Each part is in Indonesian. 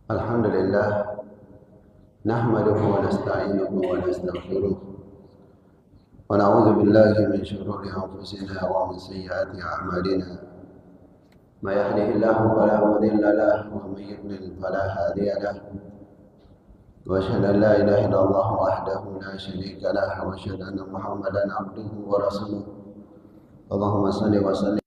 Alhamdulillah nahmaduhu wa nasta'inuhu wa nastaghfiruh wa na'udzu billahi min shururi anfusina wa min sayyiati a'malina may yahdihillahu fala mudilla lahu wa may yudlil fala hadiya lahu wa asyhadu an la ilaha illallah wahdahu la syarika lahu wa asyhadu anna Muhammadan abduhu wa rasuluh. Allahumma shalli wa sallim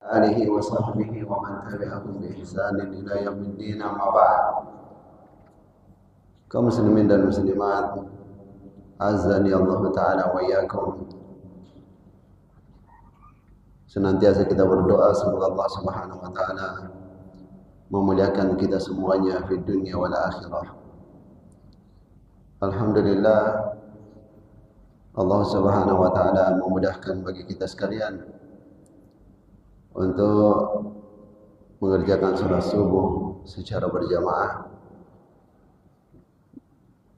alihi wa sahbihi wa man tabi'ahum bi ihsanin ila yaumiddin, amma ba'd. Kaum muslimin dan muslimat, azani Allah taala wa iyyakum. Senantiasa kita berdoa semoga Allah Subhanahu wa taala memuliakan kita semuanya di dunia wal akhirah. Alhamdulillah, Allah Subhanahu wa taala memudahkan bagi kita sekalian untuk mengerjakan salat subuh secara berjamaah,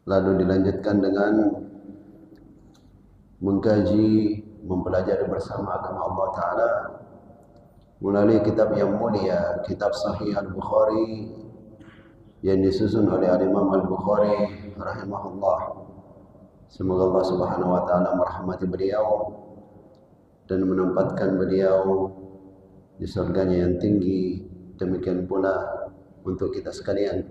lalu dilanjutkan dengan mengkaji, mempelajari bersama agama Allah Ta'ala melalui kitab yang mulia, kitab Sahih Al-Bukhari yang disusun oleh Imam Al-Bukhari rahimahullah. Semoga Allah Subhanahu wa taala merahmati beliau dan menempatkan beliau di surganya yang tinggi. Demikian pula untuk kita sekalian.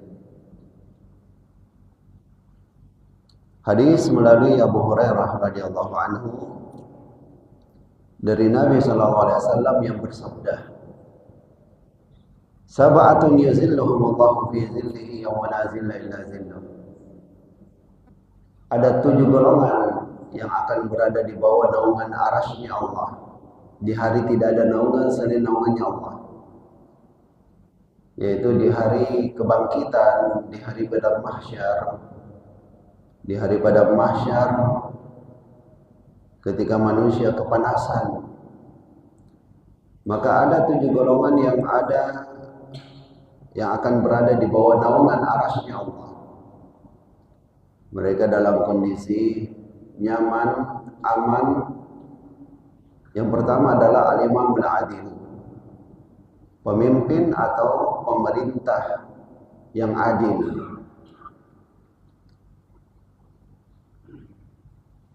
Hadis melalui Abu Hurairah radhiyallahu anhu dari Nabi sallallahu alaihi wasallam yang bersabda, "Sab'atun yuzilluhumullahu fi zillihi yawma la zilla illa zilluh." Ada 7 golongan yang akan berada di bawah naungan arasy-Nya Allah. Di hari tidak ada naungan selain naungannya Allah, yaitu di hari kebangkitan, di hari padang mahsyar. Di hari padang mahsyar, ketika manusia kepanasan, maka ada 7 golongan yang akan berada di bawah naungan arasy-Nya Allah. Mereka dalam kondisi nyaman, aman. Yang pertama adalah al-imam al-adil, pemimpin atau pemerintah yang adil.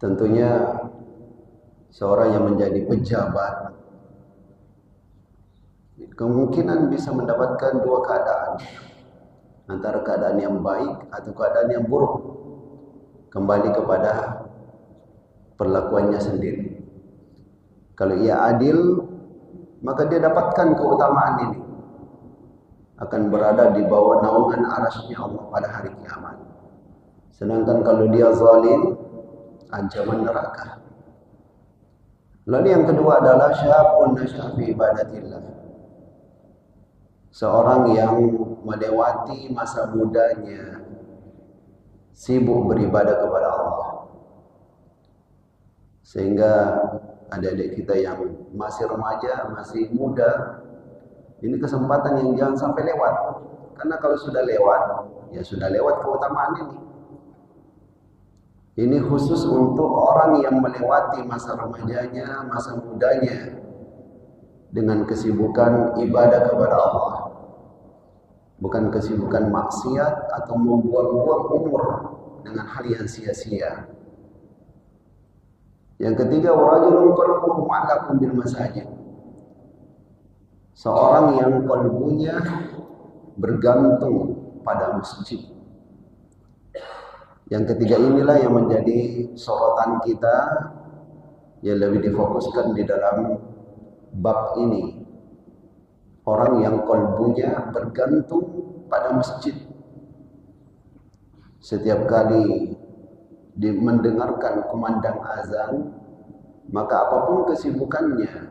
Tentunya seorang yang menjadi pejabat kemungkinan bisa mendapatkan 2 keadaan, antara keadaan yang baik atau keadaan yang buruk, kembali kepada perlakuannya sendiri. Kalau ia adil, maka dia dapatkan keutamaan ini, akan berada di bawah naungan arasy-Nya Allah pada hari kiamat. Sedangkan kalau dia zalim, ancaman neraka. Lalu yang kedua adalah syabun nasya'a fi ibadatillah, seorang yang melewati masa mudanya sibuk beribadah kepada Allah. Sehingga adik-adik kita yang masih remaja, masih muda, ini kesempatan yang jangan sampai lewat. Karena kalau sudah lewat, ya sudah lewat keutamaan ini. Ini khusus untuk orang yang melewati masa remajanya, masa mudanya dengan kesibukan ibadah kepada Allah, bukan kesibukan maksiat atau membuang-buang umur dengan hal yang sia-sia. Yang ketiga, warajulun qalbuhu mu'allaqun bil masajid, seorang yang kalbunya bergantung pada masjid. Yang ketiga inilah yang menjadi sorotan kita, yang lebih difokuskan di dalam bab ini. Orang yang kalbunya bergantung pada masjid. Setiap kali mendengarkan kumandang azan, maka apapun kesibukannya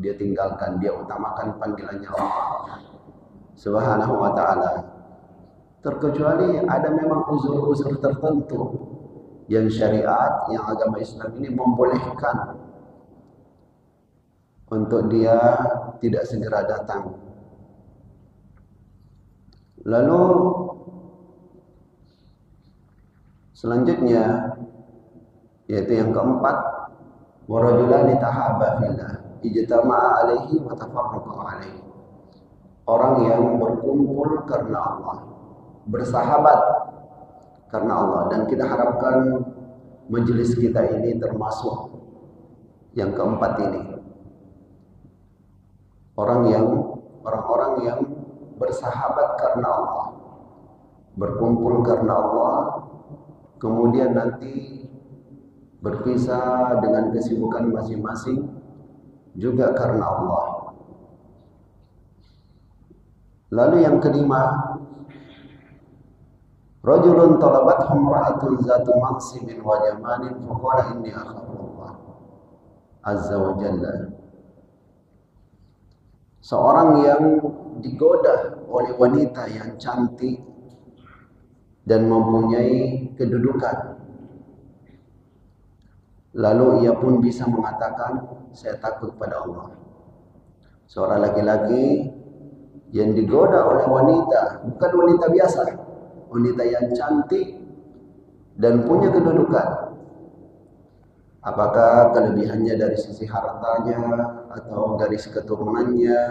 dia tinggalkan, dia utamakan panggilannya Allah Subhanahu wa ta'ala. Terkecuali ada memang uzur-uzur tertentu yang syariat, yang agama Islam ini membolehkan untuk dia tidak segera datang. Lalu selanjutnya, yaitu yang keempat, warajulani tahabba fillah ijtama'a alaihi wa tafarraqa alaihi, orang yang berkumpul karena Allah, bersahabat karena Allah. Dan kita harapkan majelis kita ini termasuk yang keempat ini. Orang-orang yang bersahabat karena Allah, berkumpul karena Allah, kemudian nanti berpisah dengan kesibukan masing-masing juga karena Allah. Lalu yang kelima, rajulun talabathu imra'atun zatu mansibin wa jamalin faqala inni akhafullah azza wa jalla. Seorang yang digoda oleh wanita yang cantik dan mempunyai kedudukan, lalu ia pun bisa mengatakan, saya takut pada Allah. Seorang laki-laki yang digoda oleh wanita, bukan wanita biasa, wanita yang cantik dan punya kedudukan. Apakah kelebihannya dari sisi hartanya, atau dari keturunannya,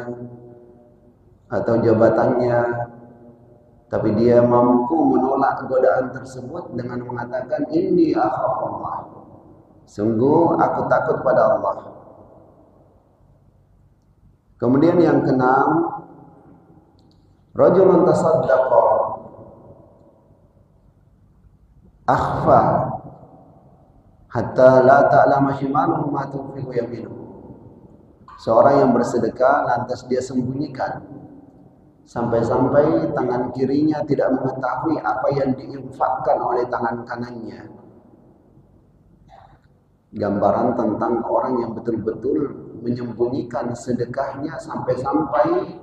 atau jabatannya, tapi dia mampu menolak godaan tersebut dengan mengatakan, inni akhafullah, sungguh aku takut pada Allah. Kemudian yang keenam, rajulun tasaddaqa akhfa hatta la ta'lama shimaluhu ma tunfiqu yaminuhu. Seorang yang bersedekah lantas dia sembunyikan sampai-sampai tangan kirinya tidak mengetahui apa yang diinfakkan oleh tangan kanannya. Gambaran tentang orang yang betul-betul menyembunyikan sedekahnya sampai-sampai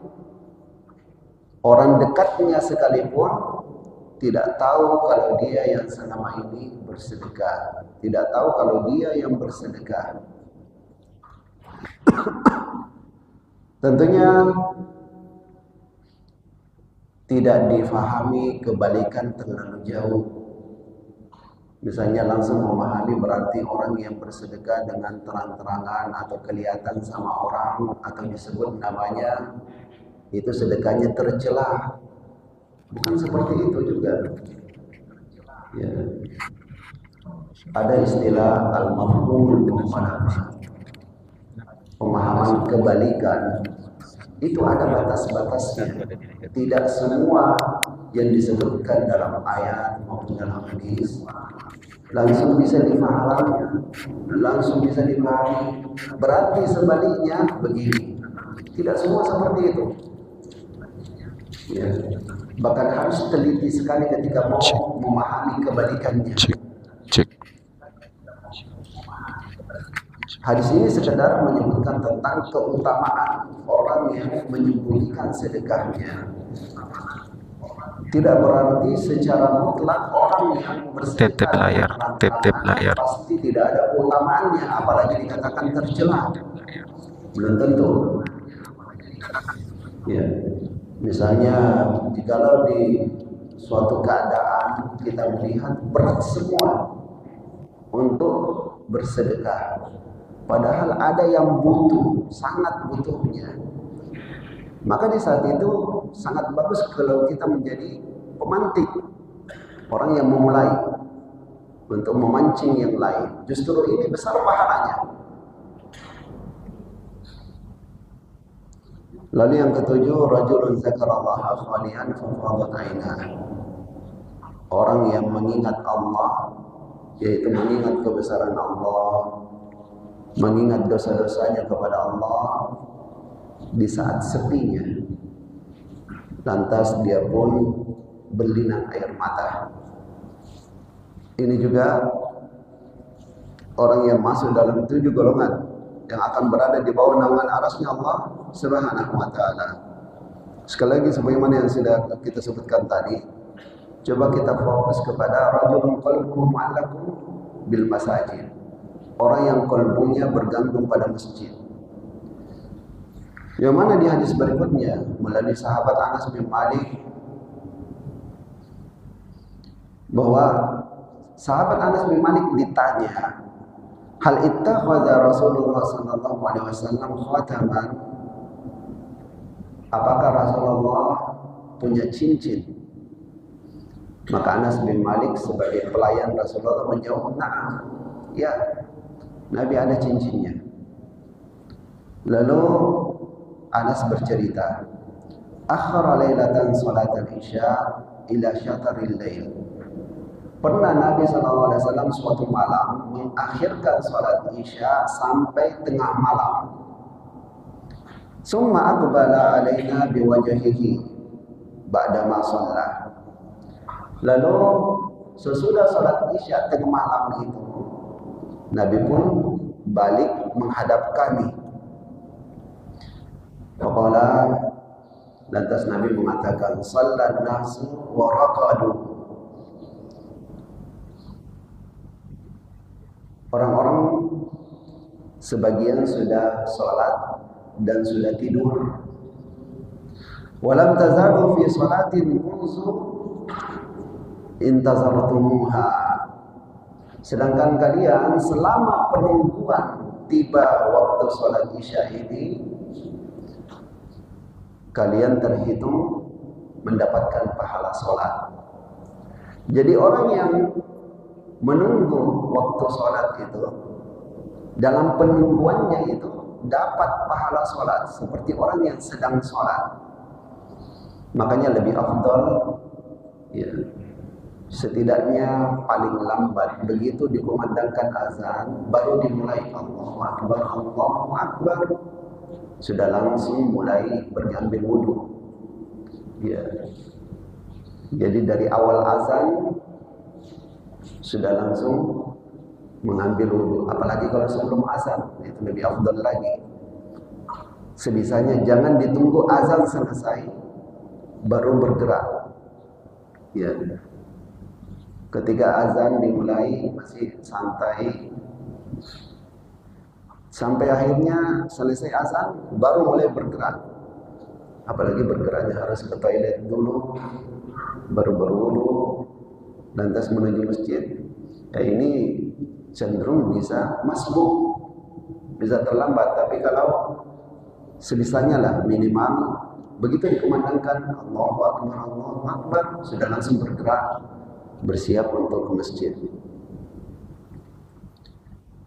orang dekatnya sekalipun tidak tahu kalau dia yang selama ini bersedekah, tidak tahu kalau dia yang bersedekah. Tentunya tidak difahami kebalikan terlalu jauh. Misalnya langsung memahami berarti orang yang bersedekah dengan terang-terangan atau kelihatan sama orang atau disebut namanya, itu sedekahnya tercela. Bukan seperti itu juga. Ya. Ada istilah al-mafhumul mukhalafah, pemahaman kebalikan. Itu ada batas-batasnya. Tidak semua yang disebutkan dalam ayat maupun dalam hadis langsung bisa dipahami, langsung bisa dipahami. Berarti sebaliknya begini. Tidak semua seperti itu. Ya. Bahkan harus teliti sekali ketika mau memahami kebalikannya. Hadis ini sekedar menyebutkan tentang keutamaan orang yang menyembunyikan sedekahnya. Tidak berarti secara mutlak orang yang bersedekah layar pasti tidak ada keutamaannya, apalagi dikatakan tercela. Belum tentu. Ya. Misalnya jikalau di suatu keadaan kita melihat berat semua untuk bersedekah, padahal ada yang butuh, sangat butuhnya, maka di saat itu sangat bagus kalau kita menjadi pemantik, orang yang memulai untuk memancing yang lain. Justru ini besar pahalanya. Lalu yang ketujuh, rajulun zakarallaha khalian fafadat ainah. Orang yang mengingat Allah, yaitu mengingat kebesaran Allah, mengingat dosa-dosanya kepada Allah di saat sepinya, lantas dia pun berlinang air mata. Ini juga orang yang masuk dalam 7 golongan yang akan berada di bawah naungan arasnya Allah Subhanahu wa ta'ala. Sekali lagi sebagaimana yang sudah kita sebutkan tadi, coba kita fokus kepada rajulun qalbuhu mu'allaqun bil masajid. Orang yang qalbunya bergantung pada masjid. Yang mana di hadis berikutnya melalui sahabat Anas bin Malik, bahwa sahabat Anas bin Malik ditanya, hal ittakhadha Rasulullah sallallahu alaihi wasallam khataman apakah Rasulullah punya cincin? Maka Anas bin Malik sebagai pelayan Rasulullah menjawab, "Na'am." Ya, Nabi ada cincinnya. Lalu Anas bercerita, "Akhara lailatan salat al-isya ila syataril lail." Pernah Nabi SAW suatu malam mengakhirkan salat isya sampai tengah malam. Summa aqbala alaina biwajhihi ba'da ma shalla. Lalu sesudah salat isya tengah malam itu, Nabi pun balik menghadap kami. Faqala, lantas Nabi mengatakan, "Shallan nasu wa raqadu." Orang-orang sebagian sudah sholat dan sudah tidur. Walam tazadu fi sholatin munzu intazartumuha. Sedangkan kalian selama penungguan tiba waktu sholat isya ini, kalian terhitung mendapatkan pahala sholat. Jadi orang yang menunggu waktu sholat itu, dalam penungguannya itu dapat pahala sholat seperti orang yang sedang sholat. Makanya lebih afdal, ya, setidaknya paling lambat begitu dikumandangkan azan baru dimulai Allahu Akbar, Allahu Akbar, sudah langsung mulai mengambil wudhu. Ya. Jadi dari awal azan sudah langsung mengambil wudhu. Apalagi kalau sebelum azan, itu lebih afdal lagi. Sebisanya jangan ditunggu azan selesai baru bergerak. Ya. Ketika azan dimulai masih santai, sampai akhirnya selesai azan baru mulai bergerak. Apalagi bergeraknya harus ke toilet dulu, baru berwudu, lantas menuju masjid. Ya ini cenderung bisa masbuk, bisa terlambat. Tapi kalau sebisanya lah, minimal begitu dikumandangkan Allahu Akbar, Allahu Akbar, sudah langsung bergerak, bersiap untuk ke masjid.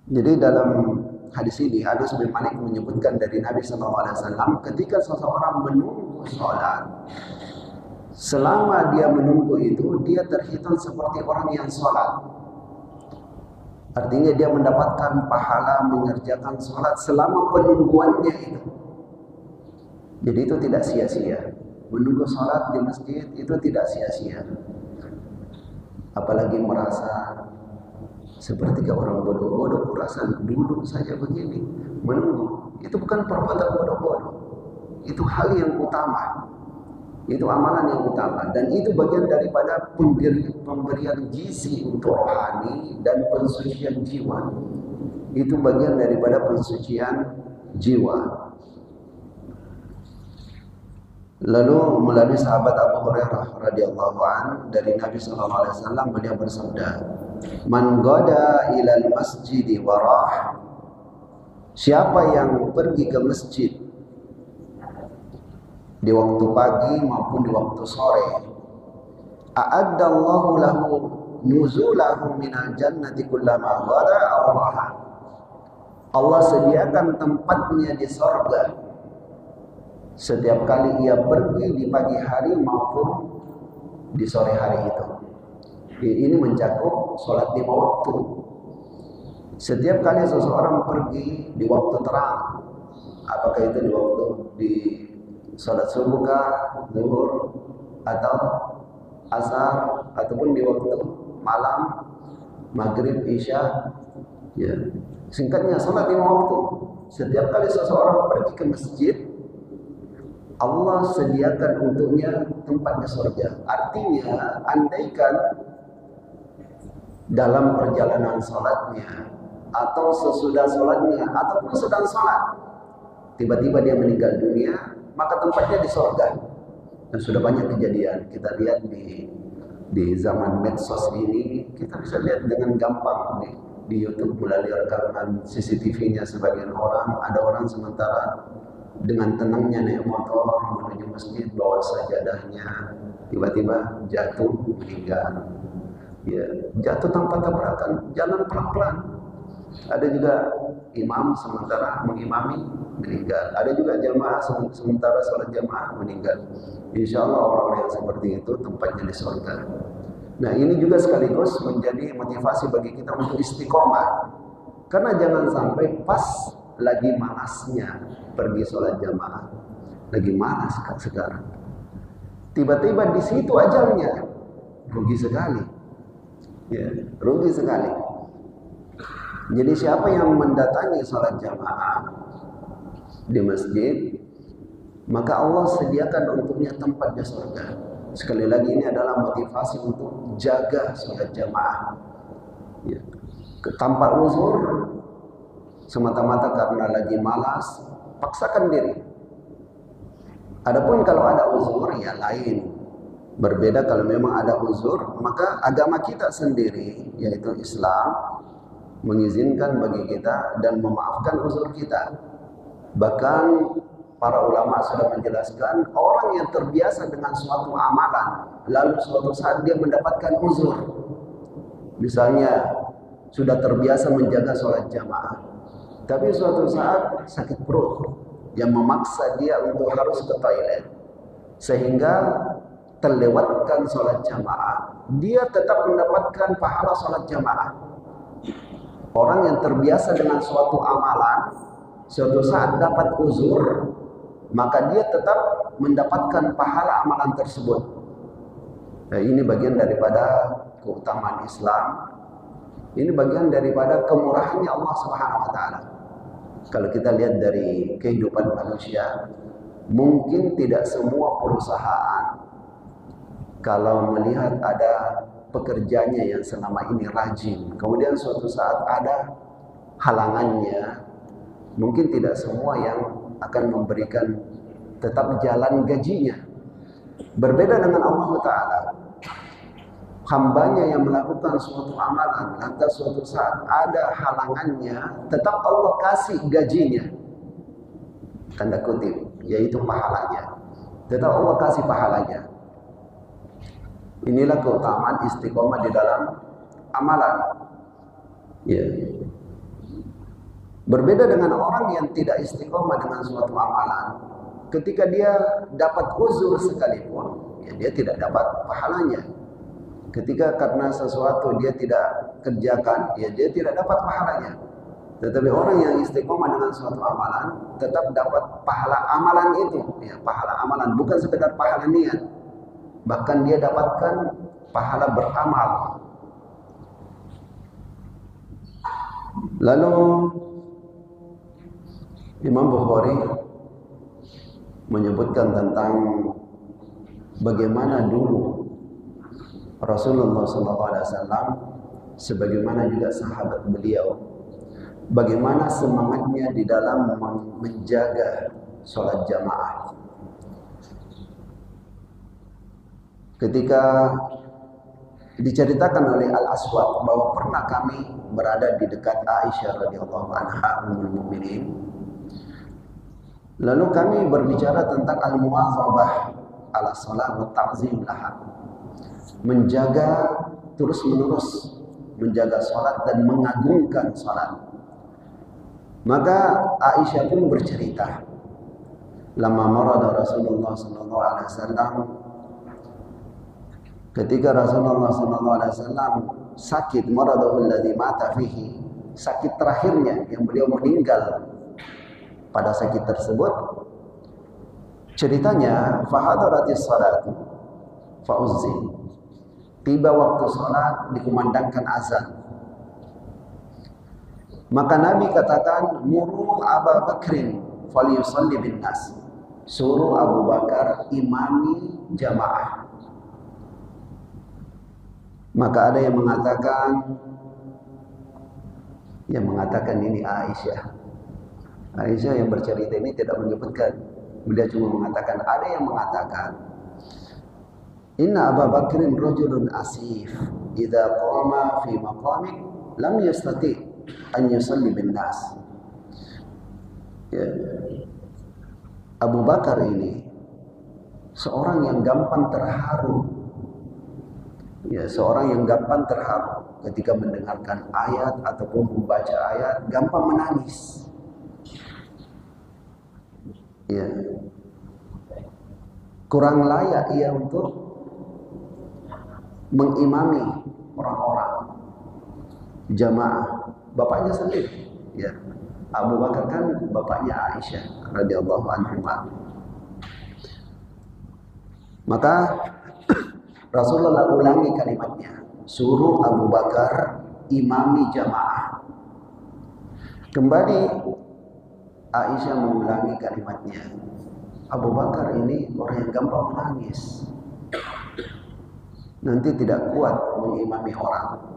Jadi dalam hadis ini Anas bin Malik menyebutkan dari Nabi SAW, ketika seseorang menunggu sholat, selama dia menunggu itu, dia terhitung seperti orang yang sholat. Artinya dia mendapatkan pahala mengerjakan sholat selama penungguannya itu. Jadi itu tidak sia-sia. Menunggu sholat di masjid itu tidak sia-sia. Apalagi merasa seperti orang bodoh-bodoh, merasa duduk saja begini, menunggu. Itu bukan perbuatan bodoh-bodoh. Itu hal yang utama. Itu amalan yang utama, dan itu bagian daripada pemberian gizi untuk rohani dan pensucian jiwa. Itu bagian daripada pensucian jiwa. Lalu melalui sahabat Abu Hurairah radhiyallahu an dari Nabi SAW, beliau bersabda, "Man ghada ilal masjidi warah." Siapa yang pergi ke masjid di waktu pagi maupun di waktu sore, a'addallahu lahu nuzulahu minal jannati kullama ghada aw raha. Allah sediakan tempatnya di surga setiap kali ia pergi di pagi hari maupun di sore hari itu. Ini mencakup sholat 5 waktu. Setiap kali seseorang pergi di waktu terang, apakah itu di waktu di sholat subuh kah, zuhur, atau asar, ataupun di waktu malam, maghrib, isya, ya. Singkatnya sholat 5 waktu. Setiap kali seseorang pergi ke masjid, Allah sediakan untuknya tempat di surga. Artinya, andaikan dalam perjalanan sholatnya, atau sesudah sholatnya, ataupun sedang sholat, tiba-tiba dia meninggal dunia, maka tempatnya di surga. Dan sudah banyak kejadian. Kita lihat di zaman medsos ini, kita bisa lihat dengan gampang di YouTube melalui rekaman CCTV-nya sebagian orang. Ada orang sementara dengan tenangnya naik motor menuju masjid bawa sajadahnya, tiba-tiba jatuh meninggal. Ya, jatuh tanpa tabrakan, jalan pelan-pelan. Ada juga imam sementara mengimami meninggal. Ada juga jamaah sementara sholat jamaah meninggal. Insya Allah orang-orang yang seperti itu tempatnya di surga. Nah, ini juga sekaligus menjadi motivasi bagi kita untuk istiqomah. Karena jangan sampai pas lagi malasnya pergi sholat jamaah, lagi malas sekarang, tiba-tiba di situ ajalnya, rugi sekali. Ya, rugi sekali. Jadi siapa yang mendatangi sholat jamaah di masjid, maka Allah sediakan untuknya tempat di surga. Sekali lagi ini adalah motivasi untuk jaga sholat jamaah. Ya. Tanpa uzur, semata-mata karena lagi malas, paksakan diri. Adapun kalau ada uzur, ya lain. Berbeda kalau memang ada uzur, maka agama kita sendiri, yaitu Islam, mengizinkan bagi kita dan memaafkan uzur kita. Bahkan para ulama sudah menjelaskan, orang yang terbiasa dengan suatu amalan, lalu suatu saat dia mendapatkan uzur. Misalnya, sudah terbiasa menjaga sholat jamaah, tapi suatu saat sakit perut yang memaksa dia untuk harus ke toilet, sehingga terlewatkan sholat jamaah, dia tetap mendapatkan pahala sholat jamaah. Orang yang terbiasa dengan suatu amalan, suatu saat dapat uzur, maka dia tetap mendapatkan pahala amalan tersebut. Nah, ini bagian daripada keutamaan Islam. Ini bagian daripada kemurahannya Allah Subhanahu wa taala. Kalau kita lihat dari kehidupan manusia, mungkin tidak semua perusahaan kalau melihat ada pekerjanya yang selama ini rajin, kemudian suatu saat ada halangannya, mungkin tidak semua yang akan memberikan tetap jalan gajinya. Berbeda dengan Allah Ta'ala, hambanya yang melakukan suatu amalan, lantas suatu saat ada halangannya, tetap Allah kasih gajinya, tanda kutip, yaitu pahalanya. Tetap Allah kasih pahalanya. Inilah keutamaan istiqomah di dalam amalan. Ya. Berbeda dengan orang yang tidak istiqomah dengan suatu amalan, ketika dia dapat uzur sekalipun, ya dia tidak dapat pahalanya. Ketika karena sesuatu dia tidak kerjakan, ya dia tidak dapat pahalanya. Tetapi orang yang istiqomah dengan suatu amalan tetap dapat pahala amalan itu, ya, pahala amalan, bukan sekedar pahala niat. Bahkan dia dapatkan pahala beramal. Lalu Imam Bukhari menyebutkan tentang bagaimana dulu Rasulullah SAW, sebagaimana juga sahabat beliau, bagaimana semangatnya di dalam menjaga sholat jamaah. Ketika diceritakan oleh Al-Aswad bahwa pernah kami berada di dekat Aisyah radhiyallahu anha ummul mukminin, lalu kami berbicara tentang al-muwazabah ala shalah wa ta'zim laha, menjaga terus-menerus menjaga salat dan mengagungkan salat. Maka Aisyah pun bercerita, lama marada Rasulullah sallallahu alaihi wasallam, ketika Rasulullah SAW sakit, maradahul ladzi mata fihi, sakit terakhirnya yang beliau meninggal pada sakit tersebut, ceritanya fahadaratis salat fauzzin, tiba waktu salat dikumandangkan azan, maka Nabi katakan, muru Abu Bakrin falyusalli bin nas, suruh Abu Bakar imami jamaah. Maka ada yang mengatakan ini Aisyah. Aisyah yang bercerita ini tidak menyebutkan, beliau cuma mengatakan, ada yang mengatakan, inna Abu Bakrin rajulun asif, idza qama fi maqamik lam yastati an yusalli bin nas. Ya. Abu Bakar ini seorang yang gampang terharu. Ya, seorang yang gampang terharu ketika mendengarkan ayat ataupun membaca ayat, gampang menangis. Ya. Kurang layak ia untuk mengimami orang-orang jamaah. Bapaknya sendiri, ya. Abu Bakar kan bapaknya Aisyah radhiyallahu anha. Maka Rasulullah ulangi kalimatnya, suruh Abu Bakar imami jamaah. Kembali Aisyah mengulangi kalimatnya, Abu Bakar ini orang yang gampang menangis, nanti tidak kuat mengimami orang.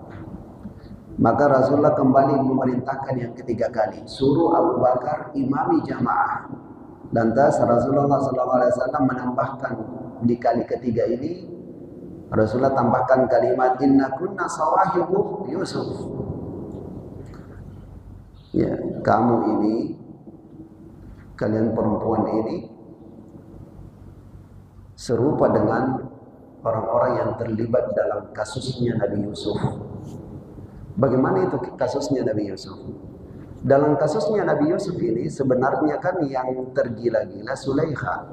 Maka Rasulullah kembali memerintahkan yang ketiga kali, suruh Abu Bakar imami jamaah. Lantas Rasulullah SAW menambahkan di kali ketiga ini, Rasulullah tambahkan kalimat inna kunna sawahibu Yusuf. Ya, kamu ini, kalian perempuan ini serupa dengan orang-orang yang terlibat dalam kasusnya Nabi Yusuf. Bagaimana itu kasusnya Nabi Yusuf? Dalam kasusnya Nabi Yusuf ini sebenarnya kan yang tergila-gila Zulaikha.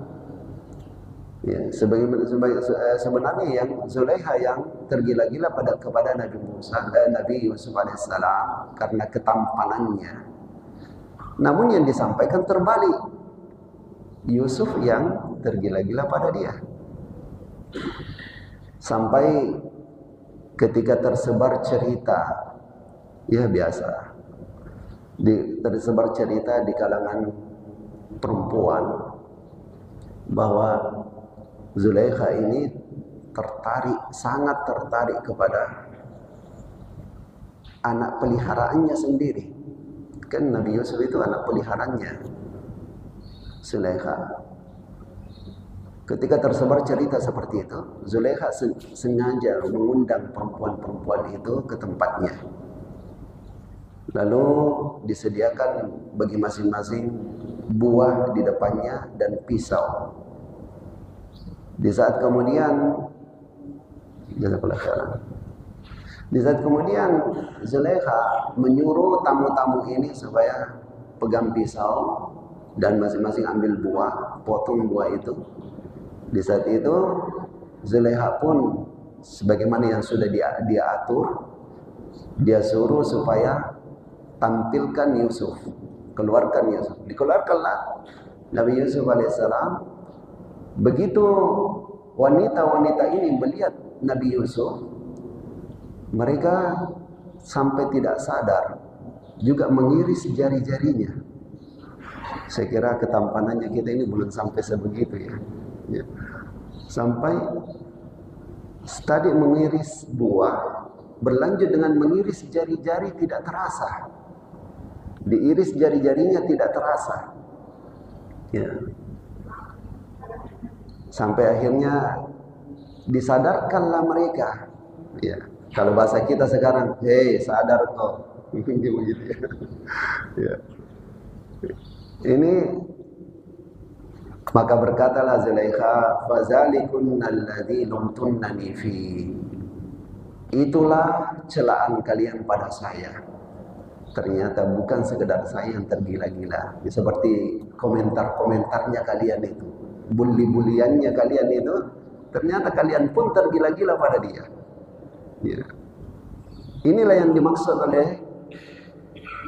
Ya, sebenarnya yang Zulaikha yang tergila-gila kepada Nabi Yusuf alaihissalam karena ketampanannya. Namun yang disampaikan terbalik, Yusuf yang tergila-gila pada dia. Sampai ketika tersebar cerita, ya biasa, tersebar cerita di kalangan perempuan bahwa Zulaikha ini sangat tertarik kepada anak peliharaannya sendiri. Kan Nabi Yusuf itu anak peliharaannya, Zulaikha. Ketika tersebar cerita seperti itu, Zulaikha sengaja mengundang perempuan-perempuan itu ke tempatnya. Lalu disediakan bagi masing-masing buah di depannya dan pisau. Di saat kemudian Zulaikha menyuruh tamu-tamu ini supaya pegang pisau dan masing-masing ambil buah, potong buah itu. Di saat itu Zulaikha pun sebagaimana yang sudah dia atur, dia suruh supaya tampilkan Yusuf, keluarkan Yusuf. Dikeluarkanlah Nabi Yusuf alaihissalam. Begitu wanita-wanita ini melihat Nabi Yusuf, mereka sampai tidak sadar juga mengiris jari-jarinya. Saya kira ketampanannya kita ini belum sampai sebegitu ya. Ya. Sampai tadi mengiris buah, berlanjut dengan mengiris jari-jari tidak terasa. Diiris jari-jarinya tidak terasa. Ya. Sampai akhirnya disadarkanlah mereka. Ya. Kalau bahasa kita sekarang, hei sadar kau. Begitu ya. Ya. Ini maka berkatalah Zulaikha, fazalikunna alladzi lumtunnani fi. Itulah celaan kalian pada saya. Ternyata bukan sekedar saya yang tergila-gila. Ya, seperti komentar-komentarnya kalian itu, bully-buliannya kalian itu, ternyata kalian pun tergila-gila pada dia. Ya. Inilah yang dimaksud oleh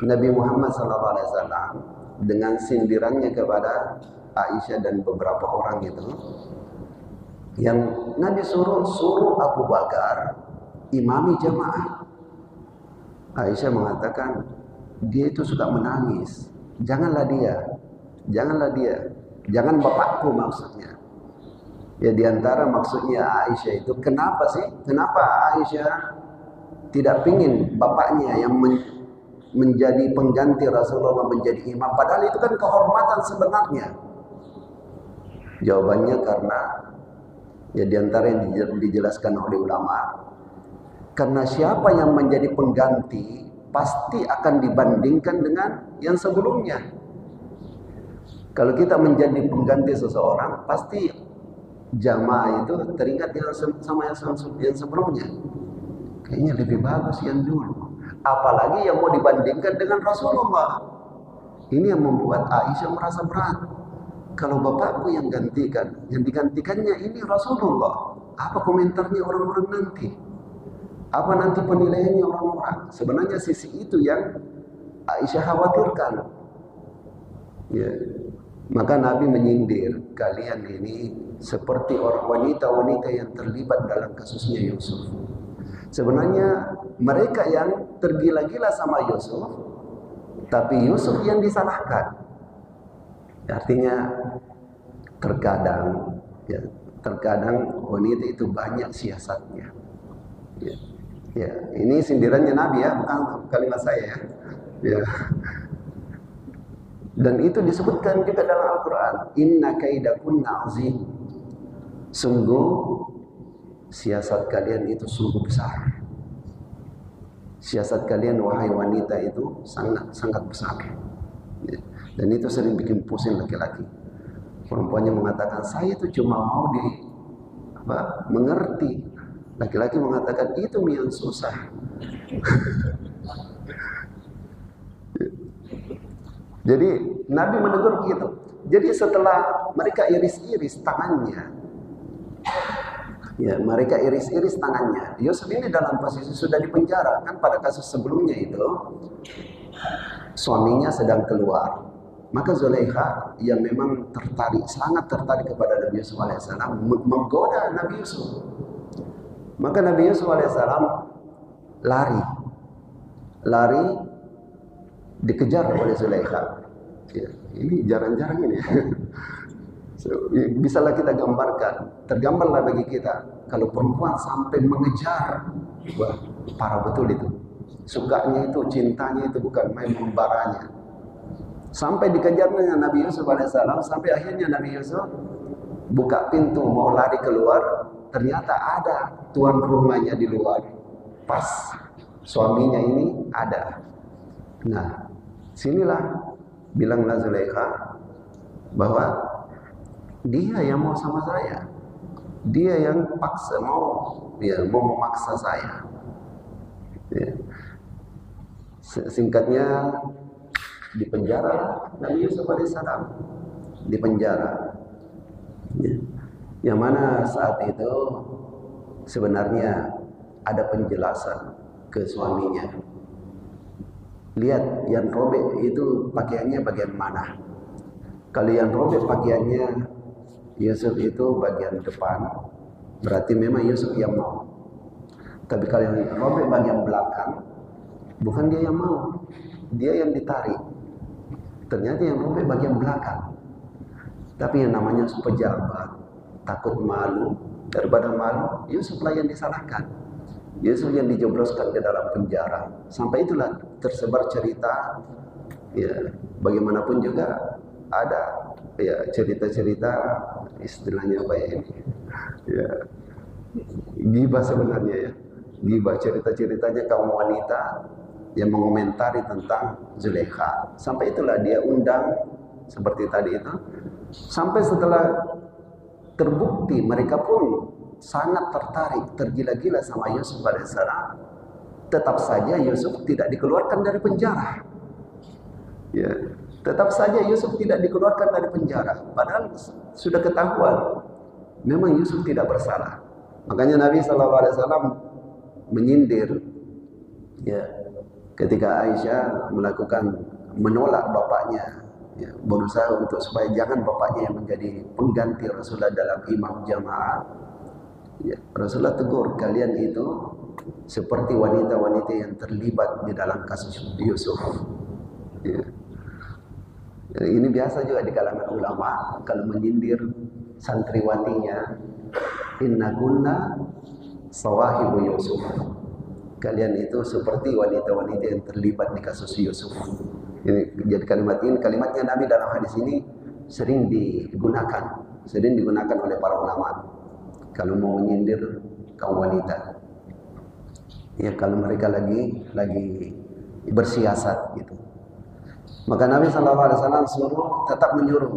Nabi Muhammad SAW dengan sindirannya kepada Aisyah dan beberapa orang itu, yang Nabi suruh Abu Bakar imami jamaah. Aisyah mengatakan dia itu suka menangis. Jangan bapakku maksudnya. Ya, diantara maksudnya Aisyah itu, kenapa Aisyah tidak pingin bapaknya yang menjadi pengganti Rasulullah menjadi imam, padahal itu kan kehormatan sebenarnya. Jawabannya karena ya diantara yang dijelaskan oleh ulama, karena siapa yang menjadi pengganti pasti akan dibandingkan dengan yang sebelumnya. Kalau kita menjadi pengganti seseorang, pasti jamaah itu teringat yang sama yang sebelumnya. Kayaknya lebih bagus yang dulu. Apalagi yang mau dibandingkan dengan Rasulullah. Ini yang membuat Aisyah merasa berat. Kalau bapakku yang gantikan, yang digantikannya ini Rasulullah. Apa komentarnya orang-orang nanti? Apa nanti penilaiannya orang-orang? Sebenarnya sisi itu yang Aisyah khawatirkan. Ya. Maka Nabi menyindir, kalian ini seperti orang wanita-wanita yang terlibat dalam kasusnya Yusuf. Sebenarnya mereka yang tergila-gila sama Yusuf, tapi Yusuf yang disalahkan. Artinya terkadang wanita itu banyak siasatnya. Ya, ini sindirannya Nabi ya, bukan kalimat saya ya. Dan itu disebutkan juga dalam Al-Quran. Inna kaidakunna azim. Sungguh siasat kalian itu sungguh besar. Siasat kalian wahai wanita itu sangat besar. Dan itu sering bikin pusing laki-laki. Perempuannya mengatakan saya itu cuma mau mengerti. Laki-laki mengatakan itu yang susah. Jadi Nabi menegur begitu. Jadi setelah mereka iris-iris tangannya, ya mereka iris-iris tangannya. Yusuf ini dalam posisi sudah dipenjara kan, pada kasus sebelumnya itu suaminya sedang keluar. Maka Zulaikha yang memang sangat tertarik kepada Nabi Yusuf alaihissalam menggoda Nabi Yusuf. Maka Nabi Yusuf alaihissalam lari dikejar oleh Zulaikha. Ya, ini jarang-jarang ini. Bisalah kita gambarkan, tergambarlah bagi kita kalau perempuan sampai mengejar, wah parah betul itu. Sukanya itu, cintanya itu bukan main membaranya. Sampai dikejarnya Nabi Yusuf alaihissalam, sampai akhirnya Nabi Yusuf buka pintu mau lari keluar, ternyata ada tuan rumahnya di luar. Pas suaminya ini ada. Nah, sinilah bilanglah Zulaikha bahwa dia yang mau sama saya, dia yang paksa mau memaksa saya. Ya. Singkatnya di penjara Nabi Yusuf alaihissalam, di penjara. Ya. Yang mana saat itu sebenarnya ada penjelasan ke suaminya. Lihat yang robek itu pakaiannya bagian mana. Kalau yang robek pakaiannya Yusuf itu bagian depan, berarti memang Yusuf yang mau. Tapi kalau yang robek bagian belakang, bukan dia yang mau, dia yang ditarik. Ternyata yang robek bagian belakang. Tapi yang namanya pejabat, takut malu, daripada malu, Yusuflah yang disalahkan. Yusuf yang dijebloskan ke dalam penjara. Sampai itulah tersebar cerita, ya bagaimanapun juga ada ya cerita-cerita istilahnya apa ya ini, ya gibah sebenarnya ya, gibah cerita-ceritanya kaum wanita yang mengomentari tentang Zulaikha. Sampai itulah dia undang seperti tadi itu. Sampai setelah terbukti mereka pun sangat tertarik, tergila-gila sama Yusuf alaihissalam. Tetap saja Yusuf tidak dikeluarkan dari penjara. Ya, tetap saja Yusuf tidak dikeluarkan dari penjara. Padahal sudah ketahuan memang Yusuf tidak bersalah. Makanya Nabi SAW menyindir, ya, ketika Aisyah menolak bapaknya, ya, berusaha untuk supaya jangan bapaknya yang menjadi pengganti Rasulullah dalam imam jamaah. Ya, Rasulullah tegur, kalian itu seperti wanita-wanita yang terlibat di dalam kasus Yusuf. Ya. Ini biasa juga di kalangan ulama kalau menyindir santriwatinya, inna kunna sawahibu Yusuf. Kalian itu seperti wanita-wanita yang terlibat di kasus Yusuf. Ini, jadi kalimatnya Nabi dalam hadis ini sering digunakan oleh para ulama. Kalau mau menyindir kaum wanita, ya kalau mereka lagi bersiasat gitu. Maka Nabi SAW suruh, tetap menyuruh,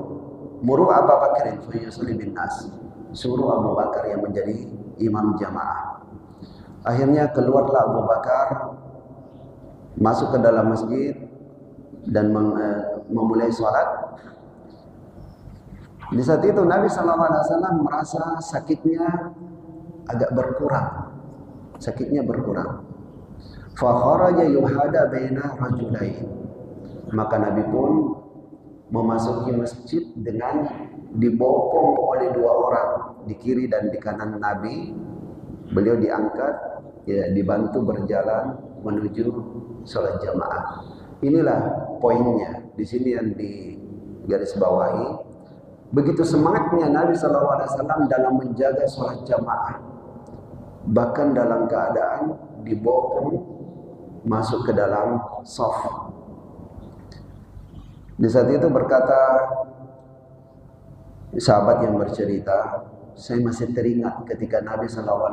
muru Abu Bakar fayusalli bin nas, suruh Abu Bakar yang menjadi imam jamaah. Akhirnya keluarlah Abu Bakar, masuk ke dalam masjid dan memulai sholat. Di saat itu Nabi SAW merasa sakitnya agak berkurang, sakitnya berkurang. Fa kharaja yuhada baina rajulain, maka Nabi pun memasuki masjid dengan dibopong oleh dua orang di kiri dan di kanan Nabi. Beliau diangkat, ya, dibantu berjalan menuju sholat jamaah. Inilah poinnya di sini yang digarisbawahi. Begitu semangatnya Nabi SAW dalam menjaga sholat jamaah, bahkan dalam keadaan dibopong masuk ke dalam shaf. Di saat itu berkata sahabat yang bercerita, saya masih teringat ketika Nabi SAW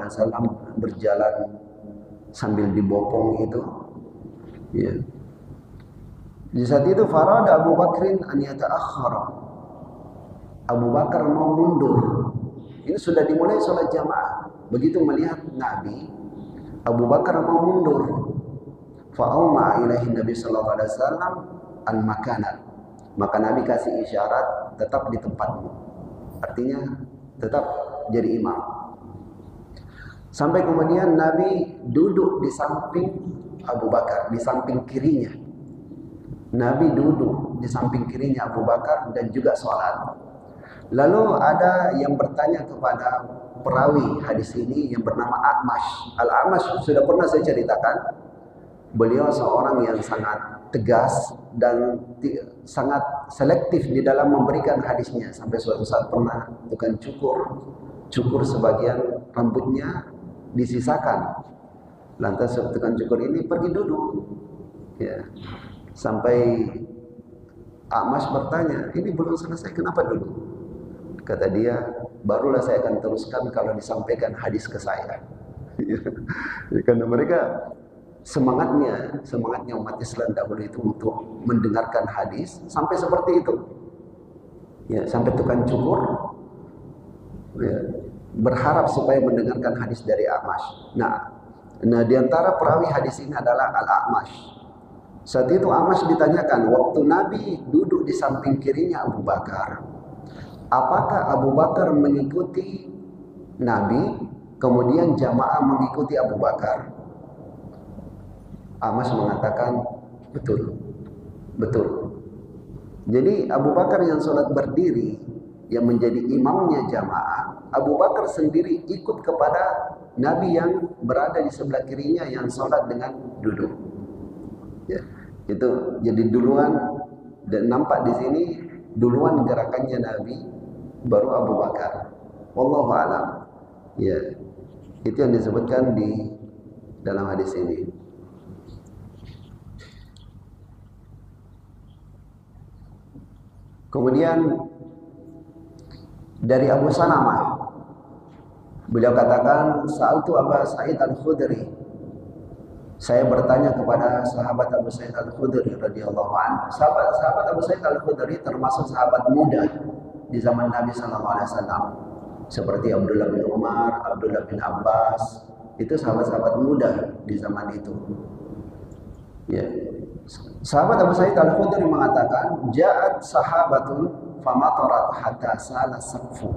berjalan sambil dibopong itu. Ya. Di saat itu farada Abu Bakrin an yata'akhkhara. Abu Bakar mau mundur. Ini sudah dimulai sholat jamaah. Begitu melihat Nabi, Abu Bakar mau mundur. Fa'auma ilaihi Nabi sallallahu alaihi wasallam an makanat. Maka Nabi kasih isyarat, tetap di tempatmu. Artinya tetap jadi imam. Sampai kemudian Nabi duduk di samping Abu Bakar, di samping kirinya. Nabi duduk di samping kirinya Abu Bakar dan juga sholat. Lalu ada yang bertanya kepada perawi hadis ini yang bernama A'mash. Al-A'mash sudah pernah saya ceritakan. Beliau seorang yang sangat tegas dan sangat selektif di dalam memberikan hadisnya. Sampai suatu saat pernah tukang cukur sebagian rambutnya disisakan. Lantas tukang cukur ini pergi duduk. Ya. Sampai A'mash bertanya, ini belum selesai, kenapa duduk? Kata dia, barulah saya akan teruskan kalau disampaikan hadis ke saya. Karena mereka semangatnya umat Islam dahulu itu untuk mendengarkan hadis sampai seperti itu. Ya, sampai tukang cukur ya, berharap supaya mendengarkan hadis dari A'mash. Nah, di antara perawi hadis ini adalah Al-A'mash. Saat itu A'mash ditanyakan, waktu Nabi duduk di samping kirinya Abu Bakar, apakah Abu Bakar mengikuti Nabi, kemudian jamaah mengikuti Abu Bakar? A'mash mengatakan, betul. Jadi Abu Bakar yang sholat berdiri, yang menjadi imamnya jamaah, Abu Bakar sendiri ikut kepada Nabi yang berada di sebelah kirinya yang sholat dengan duduk. Ya, itu jadi duluan, dan nampak di sini duluan gerakannya Nabi, baru Abu Bakar. Wallahu a'lam. Ya, itu yang disebutkan di dalam hadis ini. Kemudian dari Abu Salamah, beliau katakan, sa'altu Abu Sa'id Al-Khudri. Saya bertanya kepada sahabat Abu Sa'id Al-Khudri radhiyallahu anhu. Sahabat Abu Sa'id Al-Khudri termasuk sahabat muda di zaman Nabi sallallahu alaihi wasallam. Seperti Abdullah bin Umar, Abdullah bin Abbas, itu sahabat-sahabat muda di zaman itu. Ya. Sahabat Abu Sa'id Al-Khudri mengatakan, ja'at sahabatun famatarat hatta sala saqfu.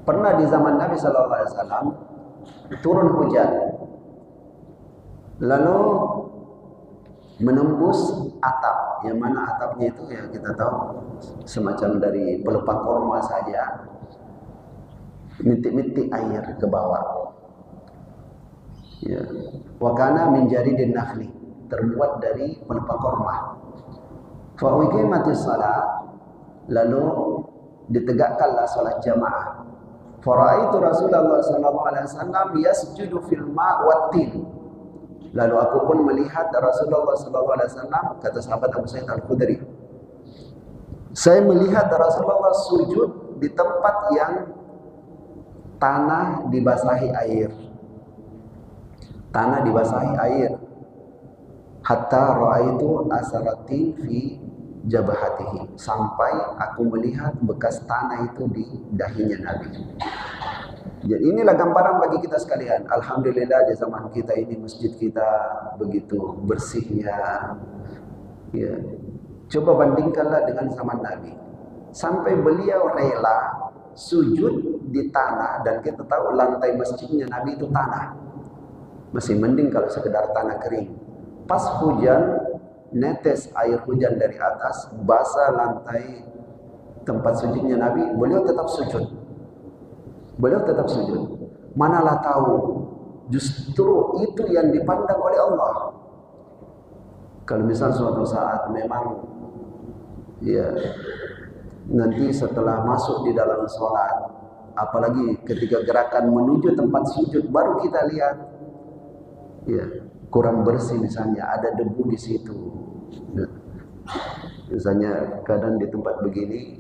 Pernah di zaman Nabi sallallahu alaihi wasallam turun hujan, lalu menembus atap. Yang mana atapnya itu ya kita tahu semacam dari pelepah korma saja, mintik-mintik air ke bawah. Ya. Wa kana min jaridin nakhli, terbuat dari pelepah korma. Fa uqimatis shalah, lalu ditegakkanlah salat jamaah. Faraitu Rasulullah sallallahu alaihi wasallam yasjudu fil ma' wattin. Lalu aku pun melihat Rasulullah sallallahu alaihi wasallam, kata sahabat Abu Sa'id Al-Khudri, saya melihat Rasulullah sujud di tempat yang tanah dibasahi air. Tanah dibasahi air. Hatta ra'aitu asaratin fi jabhatihi, sampai aku melihat bekas tanah itu di dahinya Nabi. Jadi inilah gambaran bagi kita sekalian. Alhamdulillah di zaman kita ini masjid kita begitu bersihnya. Ya. Coba bandingkanlah dengan zaman Nabi. Sampai beliau rela sujud di tanah, dan kita tahu lantai masjidnya Nabi itu tanah. Masih mending kalau sekedar tanah kering. Pas hujan, netes air hujan dari atas basah lantai tempat sujudnya Nabi, beliau tetap sujud. Beliau tetap sujud. Manalah tahu justru itu yang dipandang oleh Allah. Kalau misal suatu saat memang ya nanti setelah masuk di dalam sholat, apalagi ketika gerakan menuju tempat sujud, baru kita lihat ya kurang bersih, misalnya ada debu di situ. Misalnya kadang di tempat begini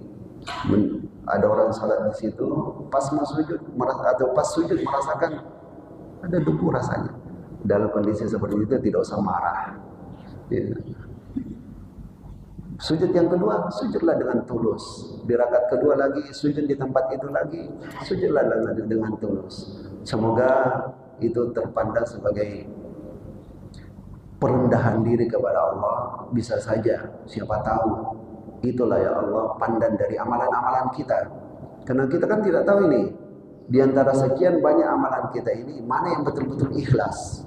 ada orang salat di situ, pas mau sujud atau pas sujud merasakan ada debu rasanya. Dalam kondisi seperti itu tidak usah marah. Ya. Sujud yang kedua, sujudlah dengan tulus. Di rakaat kedua lagi, sujud di tempat itu lagi, sujudlah dengan tulus. Semoga itu terpandang sebagai perendahan diri kepada Allah. Bisa saja, siapa tahu itulah ya Allah pandang dari amalan-amalan kita. Karena kita kan tidak tahu ini, di antara sekian banyak amalan kita ini, mana yang betul-betul ikhlas,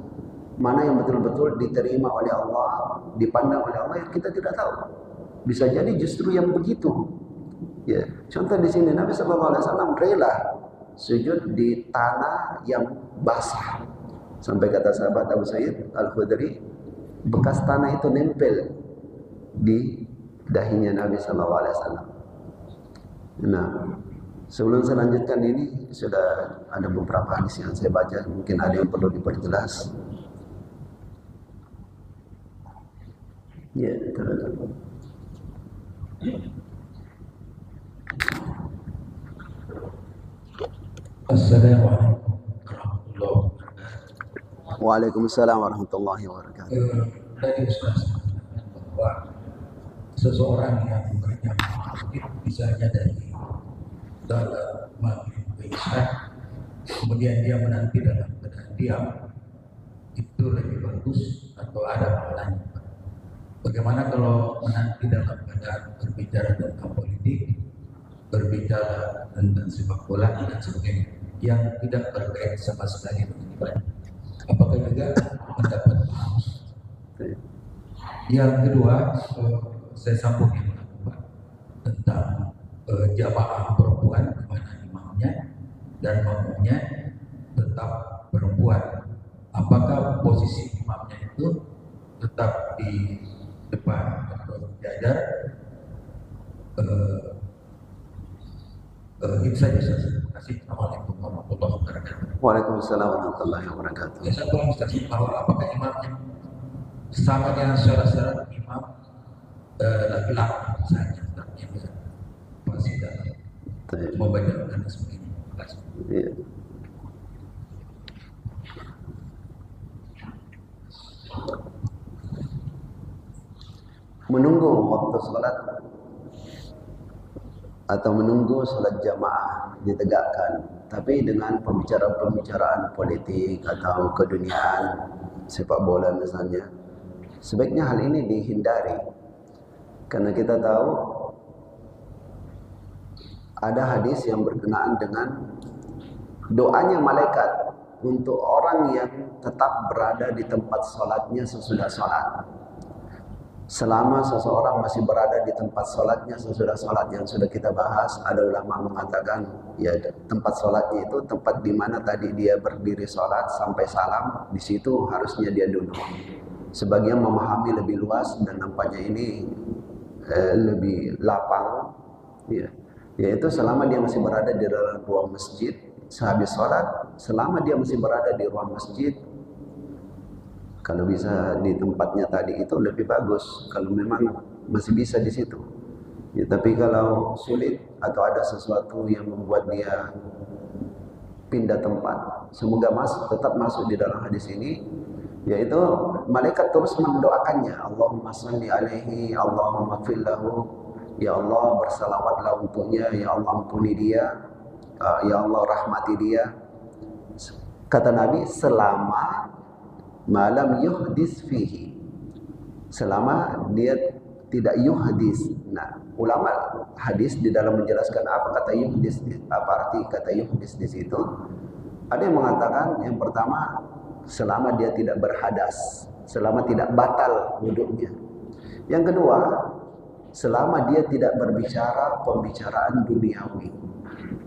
mana yang betul-betul diterima oleh Allah, dipandang oleh Allah, yang kita tidak tahu. Bisa jadi justru yang begitu. Ya, contoh di sini Nabi SAW rela sujud di tanah yang basah. Sampai kata sahabat Abu Sa'id Al-Khudri, bekas tanah itu nempel di dahinya Nabi SAW. Nah, sebelum saya lanjutkan ini, sudah ada beberapa hadis yang saya baca, mungkin ada yang perlu diperjelas. Ya, Assalamualaikum warahmatullahi wabarakatuh. Waalaikumsalam warahmatullahi wabarakatuh. Tadi Ustaz bahwa seseorang yang banyak misalnya dari dalam maghrib ke isya, kemudian dia menanti dalam keadaan diam, itu lebih bagus atau ada pahalanya? Bagaimana kalau menanti dalam keadaan berbicara tentang politik, berbicara tentang sepak bola dan sebagainya yang tidak berkait sama sekali dengan ibadah? Apakah juga mendapat pahala? Yang kedua, saya sambung yang pertama tentang jamaah perempuan di mana imamnya dan makmumnya tetap perempuan. Apakah posisi imamnya itu tetap di depan atau sejajar? Itu saja. Terima kasih. Assalamualaikum warahmatullahi wabarakatuh. Waalaikumsalam warahmatullahi wabarakatuh. Ya, saya kurang bisa bahwa apakah imamnya sama dengan syarat-syarat imam laki-laki misalnya, artinya masih dalam membaca dan sebagainya. Terima kasih. Ya. Menunggu waktu sholat atau menunggu sholat jamaah ditegakkan, tapi dengan pembicaraan politik atau keduniaan sepak bola misalnya, sebaiknya hal ini dihindari. Karena kita tahu ada hadis yang berkenaan dengan doanya malaikat untuk orang yang tetap berada di tempat sholatnya sesudah sholat. Selama seseorang masih berada di tempat sholatnya sesudah sholat, yang sudah kita bahas, ada ulama mengatakan ya tempat sholatnya itu tempat di mana tadi dia berdiri sholat sampai salam, di situ harusnya dia duduk. Sebagian memahami lebih luas dan nampaknya ini lebih lapang, ya, yaitu selama dia masih berada di dalam ruang masjid sehabis sholat, selama dia masih berada di ruang masjid, kalau bisa di tempatnya tadi itu lebih bagus, kalau memang masih bisa di situ. Ya, tapi kalau sulit atau ada sesuatu yang membuat dia pindah tempat, semoga tetap masuk di dalam hadis ini, yaitu malaikat terus mendoakannya, Allahumma shalli alaihi, Allahumma ighfir lahu, ya Allah bersalawatlah untuknya, ya Allah ampuni dia, ya Allah rahmati dia. Kata Nabi, selama malam yuhdis fihi, selama dia tidak yuhdis. Nah, ulama hadis di dalam menjelaskan apa kata yuhdis, apa arti kata yuhdis di situ. Ada yang mengatakan yang pertama, selama dia tidak berhadas, selama tidak batal wuduknya. Yang kedua, selama dia tidak berbicara pembicaraan duniawi.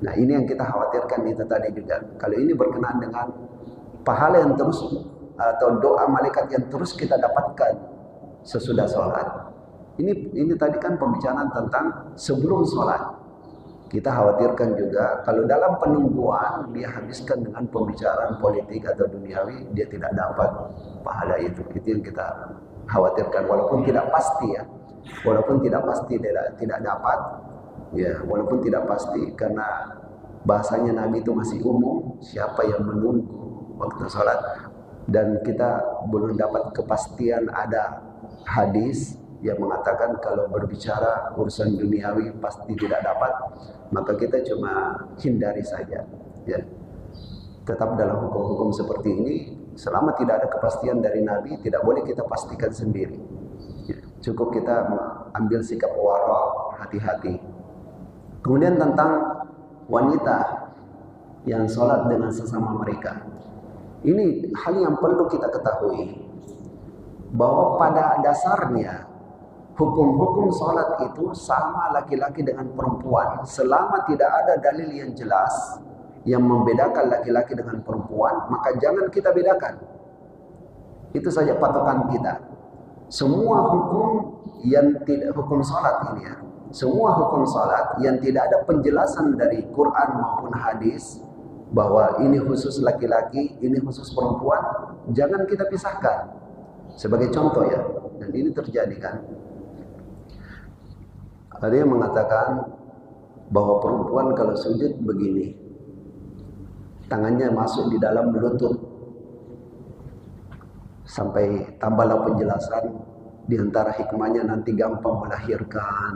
Nah, ini yang kita khawatirkan itu tadi juga. Kalau ini berkenaan dengan pahala yang terus atau doa malaikat yang terus kita dapatkan sesudah sholat. Ini tadi kan pembicaraan tentang sebelum sholat. Kita khawatirkan juga kalau dalam penungguan dia habiskan dengan pembicaraan politik atau duniawi, dia tidak dapat pahala itu. Itu yang kita khawatirkan, walaupun tidak pasti ya. Walaupun tidak pasti tidak dapat ya, walaupun tidak pasti, karena bahasanya Nabi itu masih umum, siapa yang menunggu waktu sholat. Dan kita belum dapat kepastian ada hadis yang mengatakan kalau berbicara urusan duniawi pasti tidak dapat, maka kita cuma hindari saja ya. Tetap dalam hukum-hukum seperti ini, selama tidak ada kepastian dari Nabi, tidak boleh kita pastikan sendiri ya. Cukup kita ambil sikap wara, hati-hati. Kemudian tentang wanita yang sholat dengan sesama mereka, ini hal yang perlu kita ketahui, bahwa pada dasarnya hukum-hukum sholat itu sama laki-laki dengan perempuan. Selama tidak ada dalil yang jelas yang membedakan laki-laki dengan perempuan, maka jangan kita bedakan. Itu saja patokan kita. Semua hukum yang tidak, hukum sholat ini ya, semua hukum sholat yang tidak ada penjelasan dari Quran maupun hadis bahwa ini khusus laki-laki, ini khusus perempuan, jangan kita pisahkan. Sebagai contoh ya, dan ini terjadi kan. Ada yang mengatakan bahwa perempuan kalau sujud begini, tangannya masuk di dalam lutut, sampai tambahlah penjelasan di antara hikmahnya nanti gampang melahirkan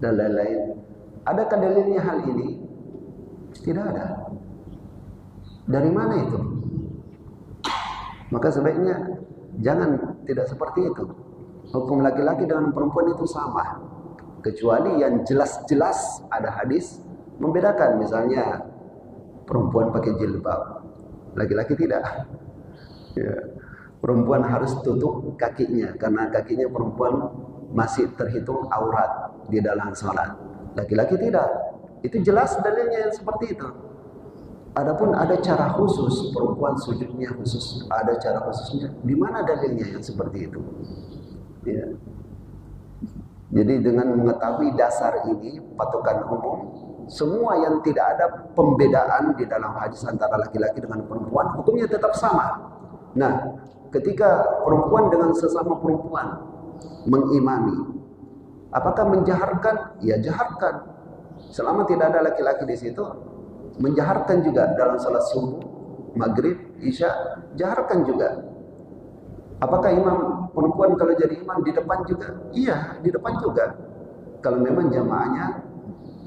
dan lain-lain. Adakah dalilnya hal ini? Tidak ada. Dari mana itu? Maka sebaiknya jangan tidak seperti itu. Hukum laki-laki dengan perempuan itu sama, kecuali yang jelas-jelas ada hadis membedakan. Misalnya perempuan pakai jilbab, laki-laki tidak ya. Perempuan harus tutup kakinya, karena kakinya perempuan masih terhitung aurat di dalam sholat, laki-laki tidak. Itu jelas dalilnya yang seperti itu. Adapun ada cara khusus, perempuan sujudnya khusus, ada cara khususnya, di mana dalilnya yang seperti itu ya. Jadi dengan mengetahui dasar ini, patokan umum, semua yang tidak ada pembedaan di dalam hadis antara laki-laki dengan perempuan, hukumnya tetap sama. Nah, ketika perempuan dengan sesama perempuan mengimami, apakah menjaharkan? Ya jaharkan. Selama tidak ada laki-laki di situ, menjaharkan juga dalam salat subuh, maghrib, isya, jaharkan juga. Apakah imam perempuan kalau jadi imam di depan juga? Iya, di depan juga. Kalau memang jamaahnya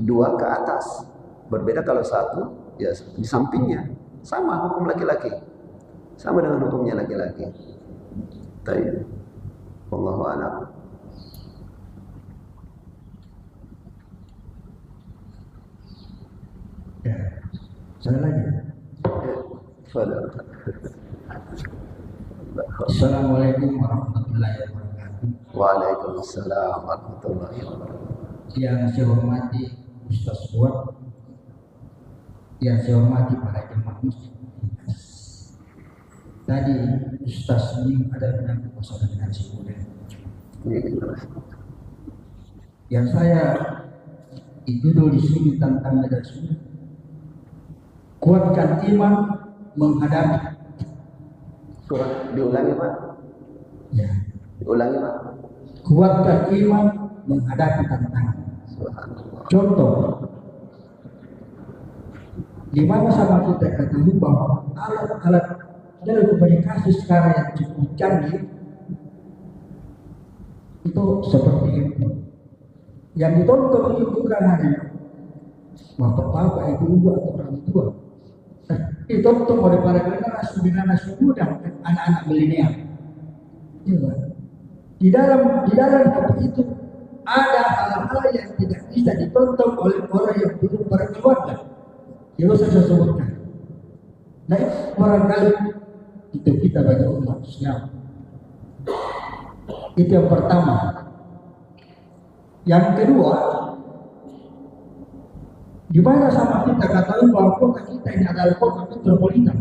2 ke atas. Berbeda kalau 1, ya di sampingnya. Sama hukum laki-laki. Sama dengan hukumnya laki-laki. Baik. Wallahu a'lam. Ya, saya lagi. Assalamualaikum warahmatullahi wabarakatuh. Waalaikumsalam warahmatullahi wabarakatuh. Yang saya hormati Ustaz Fuad, yang saya hormati para jemaah muslim. Tadi Ustaz ini ada menyangkut masalah dengan sekuler. Yang saya itu di sini tentang negara sunnah. Kuatkan iman menghadapi. Surah diulangi Pak. Ya. Diulangi Pak. Kuatkan iman menghadapi tantangan. Subhanallah. Contoh, di mana sama kita ketahui bahwa alat-alat dalam komunikasi sekarang yang cukup canggih itu seperti itu. Yang ditonton itu bukan hanya bapak-bapak, ibu-ibu atau orang tua, ditonton oleh para generasi muda, anak-anak milenial. Di dalam topik itu ada hal-hal yang tidak bisa ditonton oleh orang yang belum berkeluarga. Yang saya sebutkan. Nah, barangkali itu kita bagi umat Islam. Itu yang pertama. Yang kedua, di mana sama kita katakan bahwa kota kita ini adalah kota metropolitan.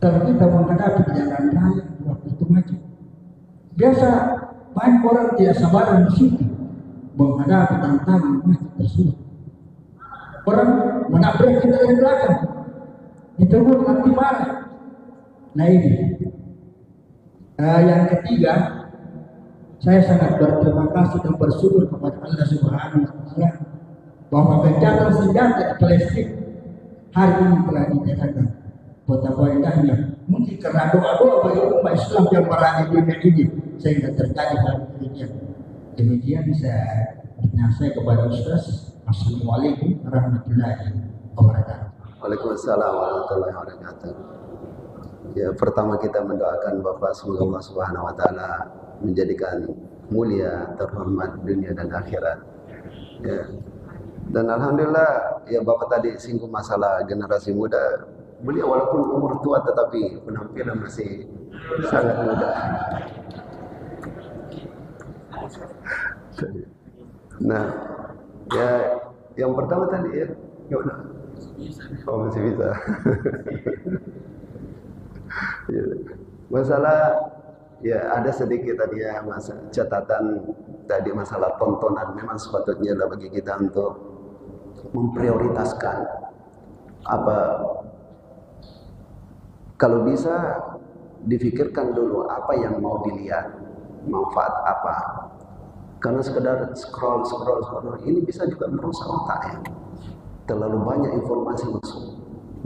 Kalau kita menghadapi jalan raya waktu itu macet, biasa banyak orang tidak sabaran di situ menghadapi tantangan macet tersebut. Orang menabrak kita dari belakang, ditegur nanti marah. Nah ini. Yang ketiga, saya sangat berterima kasih dan bersyukur kepada Allah Subhanahu wa Ta'ala bahwa gencatan senjata di Palestina hari ini telah dikatakan. Betapa indahnya, mungkin karena doa-doa bagi umat Islam yang berada di dunia ini sehingga terjadi hal demikian. Demikian saya kepada Ustaz. Assalamualaikum warahmatullahi wabarakatuh. Waalaikumsalam warahmatullahi wabarakatuh. Ya, pertama kita mendoakan Bapak semoga Allah Subhanahu wa taala menjadikan mulia, terhormat dunia dan akhirat. Ya. Dan alhamdulillah ya Bapak tadi singgung masalah generasi muda. Beliau walaupun umur tua tetapi penampilan masih sangat muda. Nah, ya yang pertama tadi ya, gimana? Oh masih bisa. Ya. Masalah ya ada sedikit tadi ya catatan tadi masalah tontonan. Memang sepatutnya lah bagi kita untuk memprioritaskan apa. Kalau bisa difikirkan dulu apa yang mau dilihat, manfaat apa. Karena sekedar scroll ini bisa juga merusak otak ya. Terlalu banyak informasi masuk.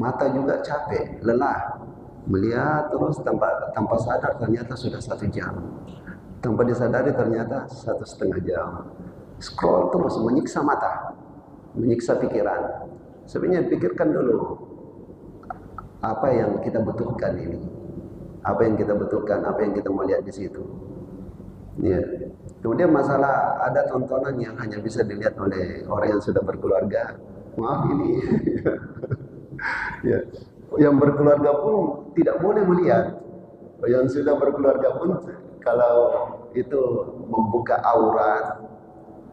Mata juga capek, lelah. Melihat terus tanpa sadar ternyata sudah 1 jam. Tanpa disadari ternyata 1,5 jam. Scroll terus menyiksa mata, menyiksa pikiran. Sebenarnya pikirkan dulu. Apa yang kita butuhkan ini? Apa yang kita butuhkan? Apa yang kita mau lihat di situ? Ya. Kemudian masalah ada tontonan yang hanya bisa dilihat oleh orang yang sudah berkeluarga. Maaf ini. Ya. Yang berkeluarga pun tidak boleh melihat. Yang sudah berkeluarga pun kalau itu membuka aurat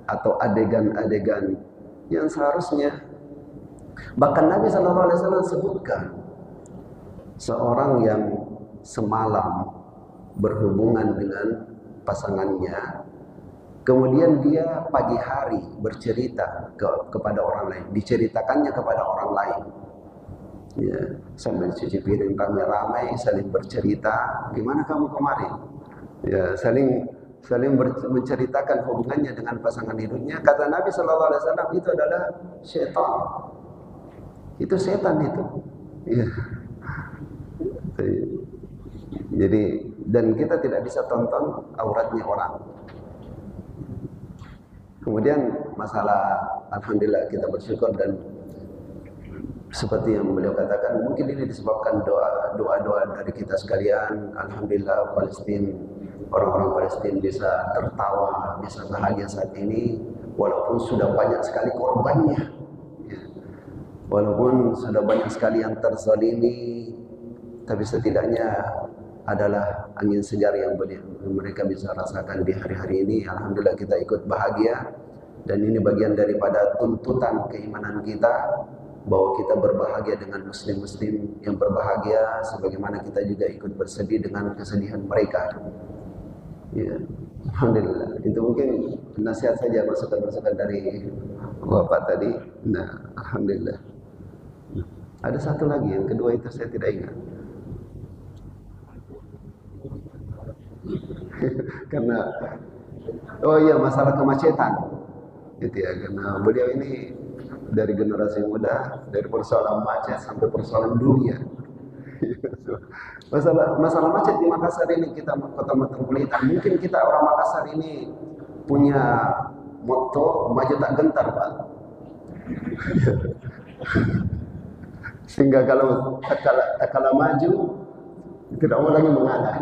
atau adegan-adegan yang seharusnya, bahkan Nabi SAW sebutkan seorang yang semalam berhubungan dengan pasangannya, kemudian dia pagi hari bercerita kepada orang lain, diceritakannya kepada orang lain. Ya, sambil cuci piring ramai-ramai, saling bercerita, gimana kamu kemarin? Ya, saling menceritakan hubungannya dengan pasangan hidupnya. Kata Nabi SAW itu adalah syaitan. Itu setan itu. Ya. Jadi dan kita tidak bisa tonton auratnya orang. Kemudian masalah alhamdulillah kita bersyukur dan seperti yang beliau katakan mungkin ini disebabkan doa-doa dari kita sekalian. Alhamdulillah Palestina, orang-orang Palestina bisa tertawa, bisa bahagia saat ini walaupun sudah banyak sekali korbannya. Ya. Walaupun sudah banyak sekali yang terzalimi, tapi setidaknya adalah angin segar yang mereka bisa rasakan di hari-hari ini. Alhamdulillah kita ikut bahagia. Dan ini bagian daripada tuntutan keimanan kita, bahwa kita berbahagia dengan muslim-muslim yang berbahagia, sebagaimana kita juga ikut bersedih dengan kesedihan mereka. Ya, alhamdulillah. Itu mungkin nasihat saja, masukan-masukan dari Bapak tadi. Nah, alhamdulillah. Ada satu lagi, yang kedua itu saya tidak ingat. Karena oh iya masalah kemacetan gitu ya, karena beliau ini dari generasi muda, dari persoalan macet sampai persoalan dunia. Masalah macet di Makassar ini, kita kota metropolitan. Mungkin kita orang Makassar ini punya motto maju tak gentar, Pak. Sehingga kalau tak kalah maju, tidak mau lagi mengalah.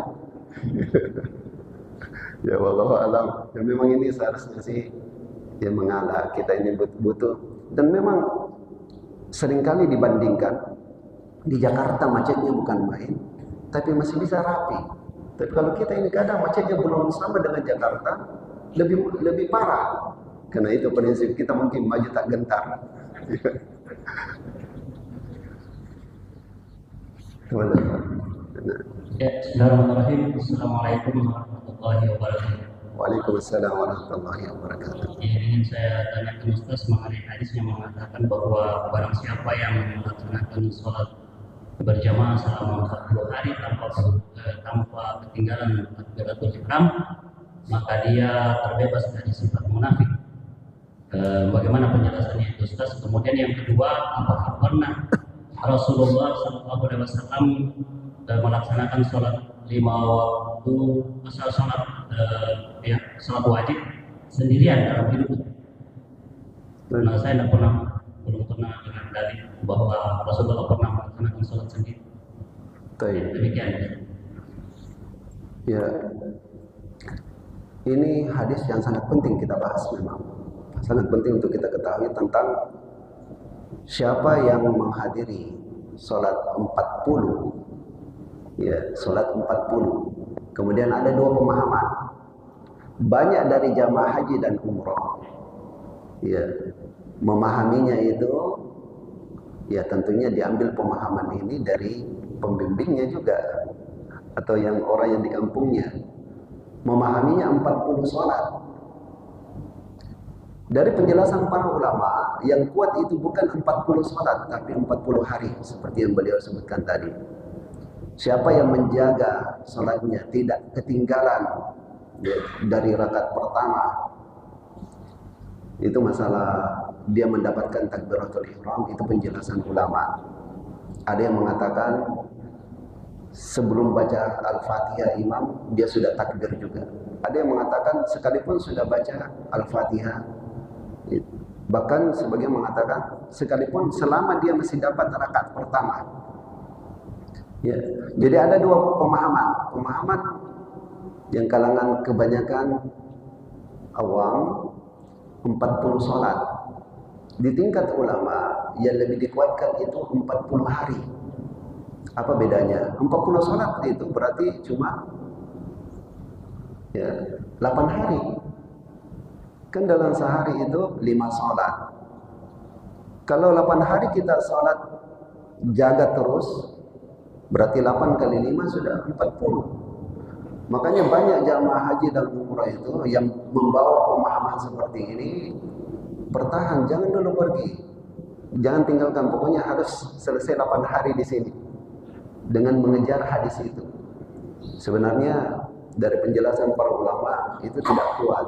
Ya wallahu alam. Ya, memang ini seharusnya sih yang mengalah. Kita ini butuh, dan memang seringkali dibandingkan di Jakarta macetnya bukan main, tapi masih bisa rapi. Tapi kalau kita ini kadang macetnya belum sama dengan Jakarta, lebih parah. Karena itu prinsip kita mungkin maju tak gentar. Ya, bismillahirrahmanirrahim. Assalamualaikum warahmatullahi wabarakatuh. Waalaikumsalam warahmatullahi wabarakatuh. Ya, ingin saya tanyakan Ustaz mengenai hadis yang mengatakan bahwa barang siapa yang melaksanakan sholat berjamaah selama 40 hari tanpa ketinggalan takbiratul ihram, maka dia terbebas dari sifat munafik. Bagaimana penjelasannya itu, Ustaz? Kemudian yang kedua, apakah pernah Rasulullah SAW melaksanakan sholat 5 waktu, sholat wajib sendirian dalam hidup? Nah, saya belum pernah dengar dalil bahwa Rasulullah pernah melaksanakan sholat sendiri. Demikian. Ya, ini hadis yang sangat penting kita bahas memang. Sangat penting untuk kita ketahui tentang siapa yang menghadiri sholat 40. Ya, sholat 40. Kemudian ada dua pemahaman. Banyak dari jamaah haji dan umroh, ya, memahaminya itu, ya tentunya diambil pemahaman ini dari pembimbingnya juga, atau yang orang yang di kampungnya. Memahaminya 40 sholat. Dari penjelasan para ulama, yang kuat itu bukan 40 sholat, tapi 40 hari, seperti yang beliau sebutkan tadi. Siapa yang menjaga sholatnya tidak ketinggalan dari rakaat pertama, itu masalah dia mendapatkan takbiratul ihram, itu penjelasan ulama. Ada yang mengatakan sebelum baca Al-Fatihah imam, dia sudah takbir juga. Ada yang mengatakan sekalipun sudah baca Al-Fatihah, bahkan sebagian mengatakan sekalipun selama dia masih dapat rakaat pertama. Ya, jadi ada dua pemahaman yang kalangan kebanyakan awam 40 sholat. Di tingkat ulama yang lebih dikuatkan itu 40 hari. Apa bedanya? 40 sholat itu berarti cuma 8 hari. Kan dalam sehari itu 5 sholat. Kalau 8 hari kita sholat jaga terus, berarti 8 kali 5 sudah 40. Makanya banyak jamaah haji dan umrah itu yang membawa pemahaman seperti ini, bertahan, jangan dulu pergi. Jangan tinggalkan, pokoknya harus selesai 8 hari di sini. Dengan mengejar hadis itu. Sebenarnya dari penjelasan para ulama itu tidak kuat.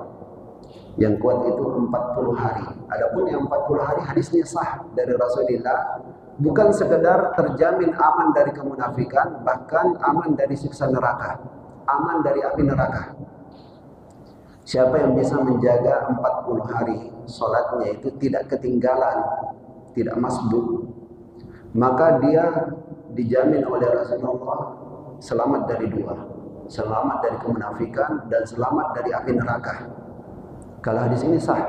Yang kuat itu 40 hari. Adapun yang 40 hari hadisnya sah dari Rasulullah, bukan sekedar terjamin aman dari kemunafikan, bahkan aman dari siksa neraka, aman dari api neraka. Siapa yang bisa menjaga 40 hari sholatnya itu tidak ketinggalan, tidak masbuk, maka dia dijamin oleh Rasulullah selamat dari dua, selamat dari kemunafikan dan selamat dari api neraka. Kalau hadis ini sah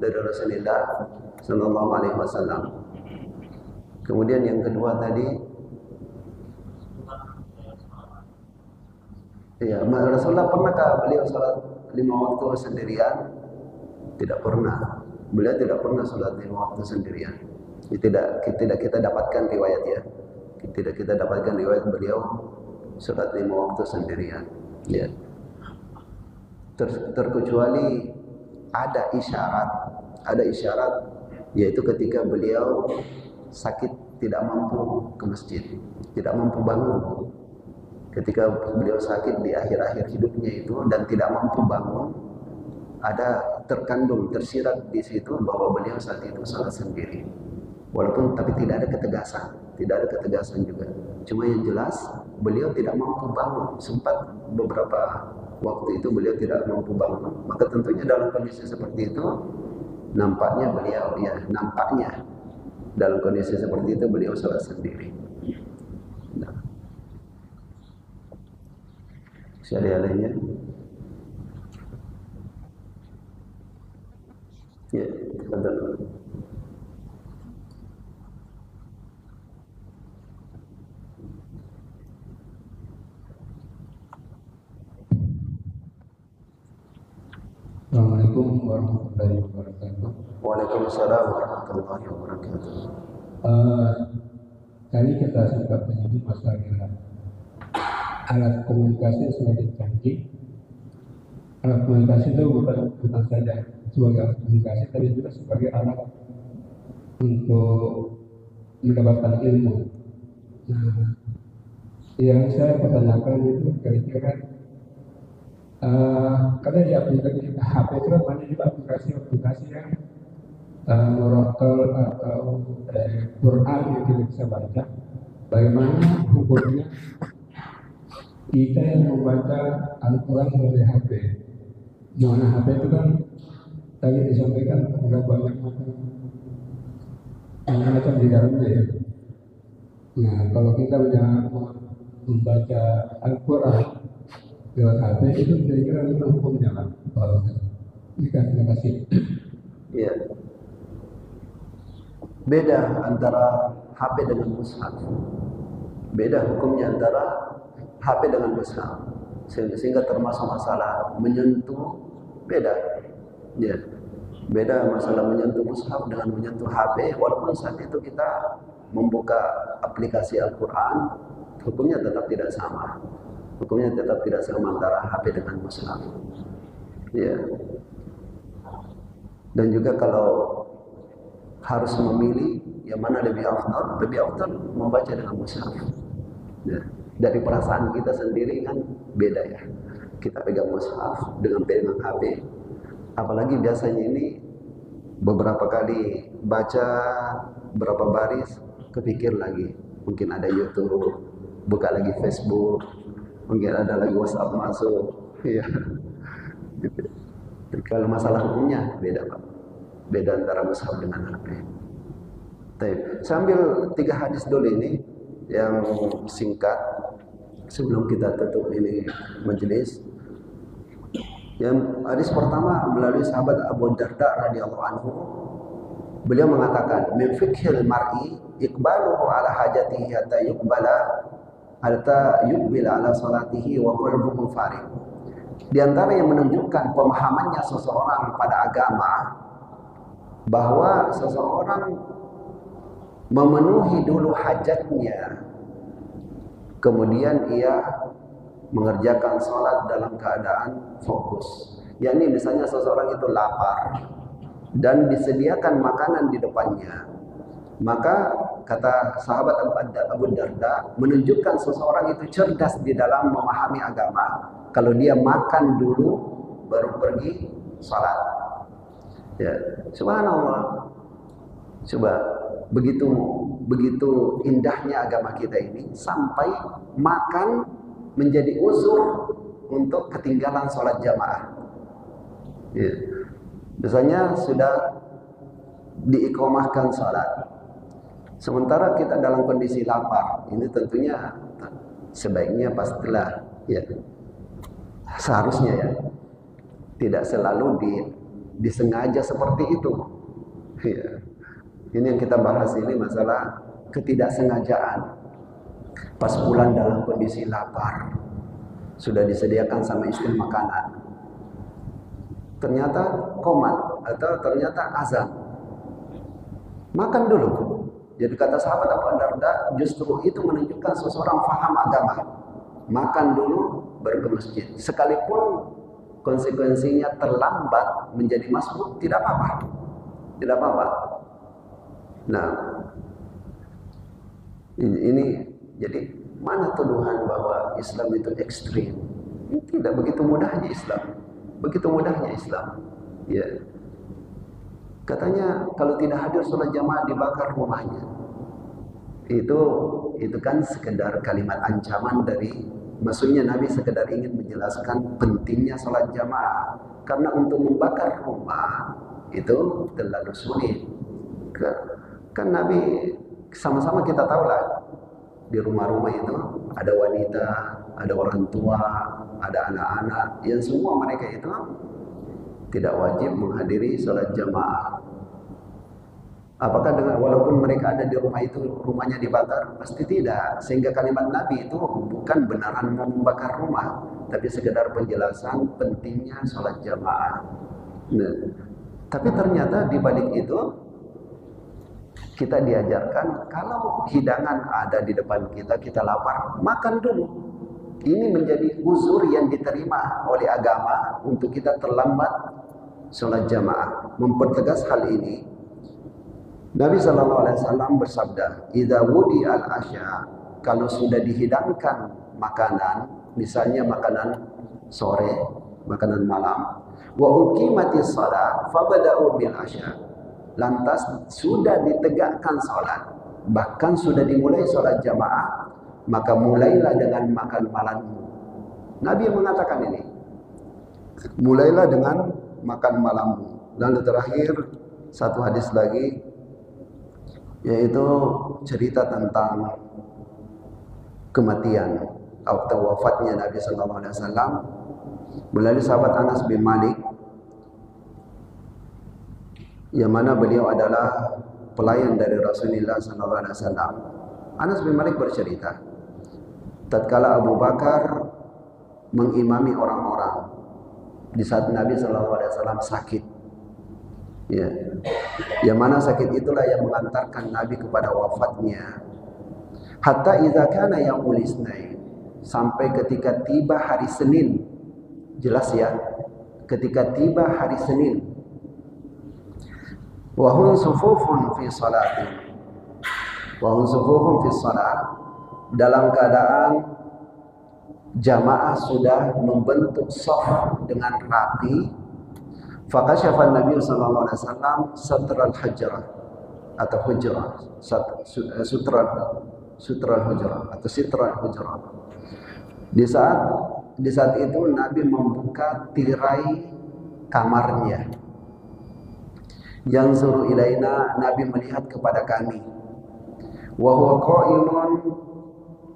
dari Rasulullah Sallallahu Alaihi Wasallam. Kemudian yang kedua tadi, ya, Rasulullah pernahkah beliau sholat 5 waktu sendirian? Tidak pernah. Beliau tidak pernah sholat 5 waktu sendirian. Tidak kita dapatkan riwayat, ya. Tidak kita dapatkan riwayat beliau sholat 5 waktu sendirian. Ya. Terkecuali ada isyarat, yaitu ketika beliau sakit, tidak mampu ke masjid, tidak mampu bangun. Ketika beliau sakit di akhir-akhir hidupnya itu dan tidak mampu bangun, ada tersirat di situ bahwa beliau saat itu sholat sendiri. Walaupun tapi tidak ada ketegasan. tidak ada ketegasan juga. Cuma yang jelas beliau tidak mampu bangun. Sempat beberapa waktu itu beliau tidak mampu bangun. Maka tentunya dalam kondisi seperti itu nampaknya dalam kondisi seperti itu beliau sholat sendiri. Nah. Ada lainnya? Ya, betul. Assalamualaikum warahmatullahi wabarakatuh. Waalaikumsalam warahmatullahi wabarakatuh. Tadi kita sempat menyebut masalah alat komunikasi semakin canggih. Alat komunikasi itu bukan saja sebagai alat komunikasi, tapi juga sebagai alat untuk mendapatkan ilmu. Nah, yang saya pertanyakan itu kira-kira karena di aplikasi HP itu kan banyak juga aplikasi yang murotal atau Quran yang kita bisa baca. Bagaimana hukumnya kita yang membaca Al-Quran melalui HP? Mana HP itu kan tadi disampaikan ada banyak macam di dalamnya ya. Nah, kalau kita membaca Al-Quran lewat HP itu kira-kira itu hukumnya kan? Terima kasih. Iya. Beda antara HP dengan mushaf. Beda hukumnya antara HP dengan mushaf. Sehingga termasuk masalah menyentuh beda. Ya. Beda masalah menyentuh mushaf dengan menyentuh HP. Walaupun saat itu kita membuka aplikasi Al-Quran, hukumnya tetap tidak sama. Hukumnya tetap tidak sama antara HP dengan mushaf. Ya. Dan juga kalau harus memilih yang mana lebih afdal membaca dengan mushaf. Ya. Dari perasaan kita sendiri kan beda ya. Kita pegang mushaf dengan pegang HP. Apalagi biasanya ini beberapa kali baca berapa baris kepikir lagi. Mungkin ada YouTube, buka lagi Facebook, mungkin ada lagi WhatsApp masuk. Ya. Gitu. Kalau masalah hukumnya beda Pak. Beda antara mushaf dengan HP. Sambil 3 hadis dulu ini yang singkat sebelum kita tutup ini majelis. Yang hadis pertama melalui sahabat Abu Darda radhiyallahu anhu. Beliau mengatakan, "Min fiqhil mar'i iqbaluhu ala hajatihi hatta yuqbila ala salatihi wa qalbuhu farig." Di antara yang menunjukkan pemahamannya seseorang pada agama bahwa seseorang memenuhi dulu hajatnya, kemudian ia mengerjakan sholat dalam keadaan fokus. Yakni misalnya seseorang itu lapar dan disediakan makanan di depannya, maka kata sahabat Abu Darda menunjukkan seseorang itu cerdas di dalam memahami agama. Kalau dia makan dulu baru pergi sholat. Ya, subhanallah. Coba begitu indahnya agama kita ini sampai makan menjadi uzur untuk ketinggalan sholat jamaah. Ya. Biasanya sudah diiqomahkan sholat, sementara kita dalam kondisi lapar. Ini tentunya sebaiknya pastilah ya, seharusnya ya, tidak selalu disengaja seperti itu. Ya. Ini yang kita bahas ini masalah ketidaksengajaan. Pas pulang dalam kondisi lapar, sudah disediakan sama istri makanan, ternyata qomat atau ternyata azan, makan dulu. Jadi kata sahabat Abu Darda, justru itu menunjukkan seseorang faham agama. Makan dulu baru ke masjid, sekalipun konsekuensinya terlambat menjadi masbuk, tidak apa-apa, tidak apa-apa. Nah, ini jadi mana tuduhan bahwa Islam itu ekstrim? Tidak, begitu mudahnya Islam, begitu mudahnya Islam. Ya, katanya kalau tidak hadir sholat jamaah dibakar rumahnya. itu kan sekedar kalimat ancaman dari, maksudnya Nabi sekedar ingin menjelaskan pentingnya sholat jamaah. Karena untuk membakar rumah itu terlalu sulit. Kan Nabi sama-sama kita tahu lah, di rumah-rumah itu ada wanita, ada orang tua, ada anak-anak, yang semua mereka itu tidak wajib menghadiri sholat jamaah. Apakah dengan walaupun mereka ada di rumah itu rumahnya dibakar? Pasti tidak. Sehingga kalimat Nabi itu bukan benaran mau membakar rumah, tapi sekedar penjelasan pentingnya sholat jamaah. Nah, tapi ternyata di balik itu kita diajarkan kalau hidangan ada di depan kita, kita lapar, makan dulu. Ini menjadi uzur yang diterima oleh agama untuk kita terlambat sholat jamaah. Mempertegas hal ini, Nabi SAW bersabda, "Idza wudi al-asya," kalau sudah dihidangkan makanan, misalnya makanan sore, makanan malam, wa uqimatis shalah fabda'u bil asya. Lantas sudah ditegakkan salat, bahkan sudah dimulai salat jamaah, maka mulailah dengan makan malammu. Nabi mengatakan ini. Mulailah dengan makan malammu. Lalu terakhir satu hadis lagi, yaitu cerita tentang kematian atau wafatnya Nabi SAW melalui sahabat Anas bin Malik, yang mana beliau adalah pelayan dari Rasulullah SAW. Anas bin Malik bercerita, tatkala Abu Bakar mengimami orang-orang di saat Nabi SAW sakit, ya, yang mana sakit itulah yang mengantarkan Nabi kepada wafatnya. Hatta idza kana yaumul isnain, sampai ketika tiba hari Senin. Jelas ya, ketika tiba hari Senin. Wa hum sufufun fi salatin, wa hum sufufun fi salat, dalam keadaan jamaah sudah membentuk shaf dengan rapi. Fakasyafa Nabi sallallahu alaihi wasallam satral hujrah atau hujrah, sutral hujrah atau sitral hujrah. Di saat itu Nabi membuka tirai kamarnya. Yang suruh ilaina, Nabi melihat kepada kami. Wa huwa qa'imun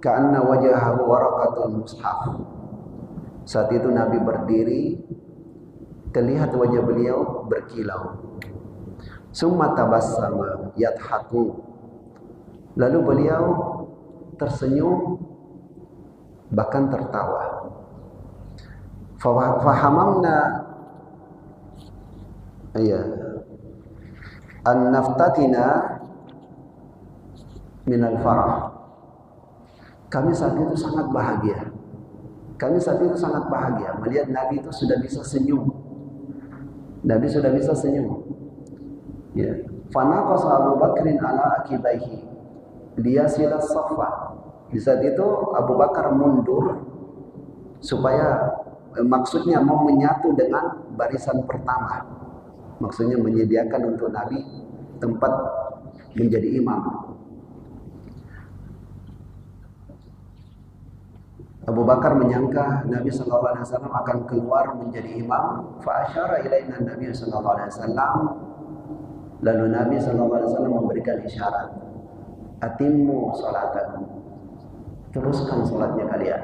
ka'anna wajhahu waraqatul mushaf. Saat itu Nabi berdiri, terlihat wajah beliau berkilau. Summa tabassama yadhaku. Lalu beliau tersenyum, bahkan tertawa. Fahamamna an-naftatina minal farah. Kami saat itu sangat bahagia. Melihat Nabi itu sudah bisa senyum. Nabi sudah bisa senyum. Ya. Fanaqasa Abu Bakrin ala akibaihi liyasila safa. Di saat itu Abu Bakar mundur supaya maksudnya mau menyatu dengan barisan pertama. Maksudnya menyediakan untuk Nabi tempat menjadi imam. Abu Bakar menyangka Nabi SAW akan keluar menjadi imam. Fa'asyara ilaina Nabi SAW. Lalu Nabi SAW memberikan isyarat, atimmu salatakum, teruskan salatnya kalian.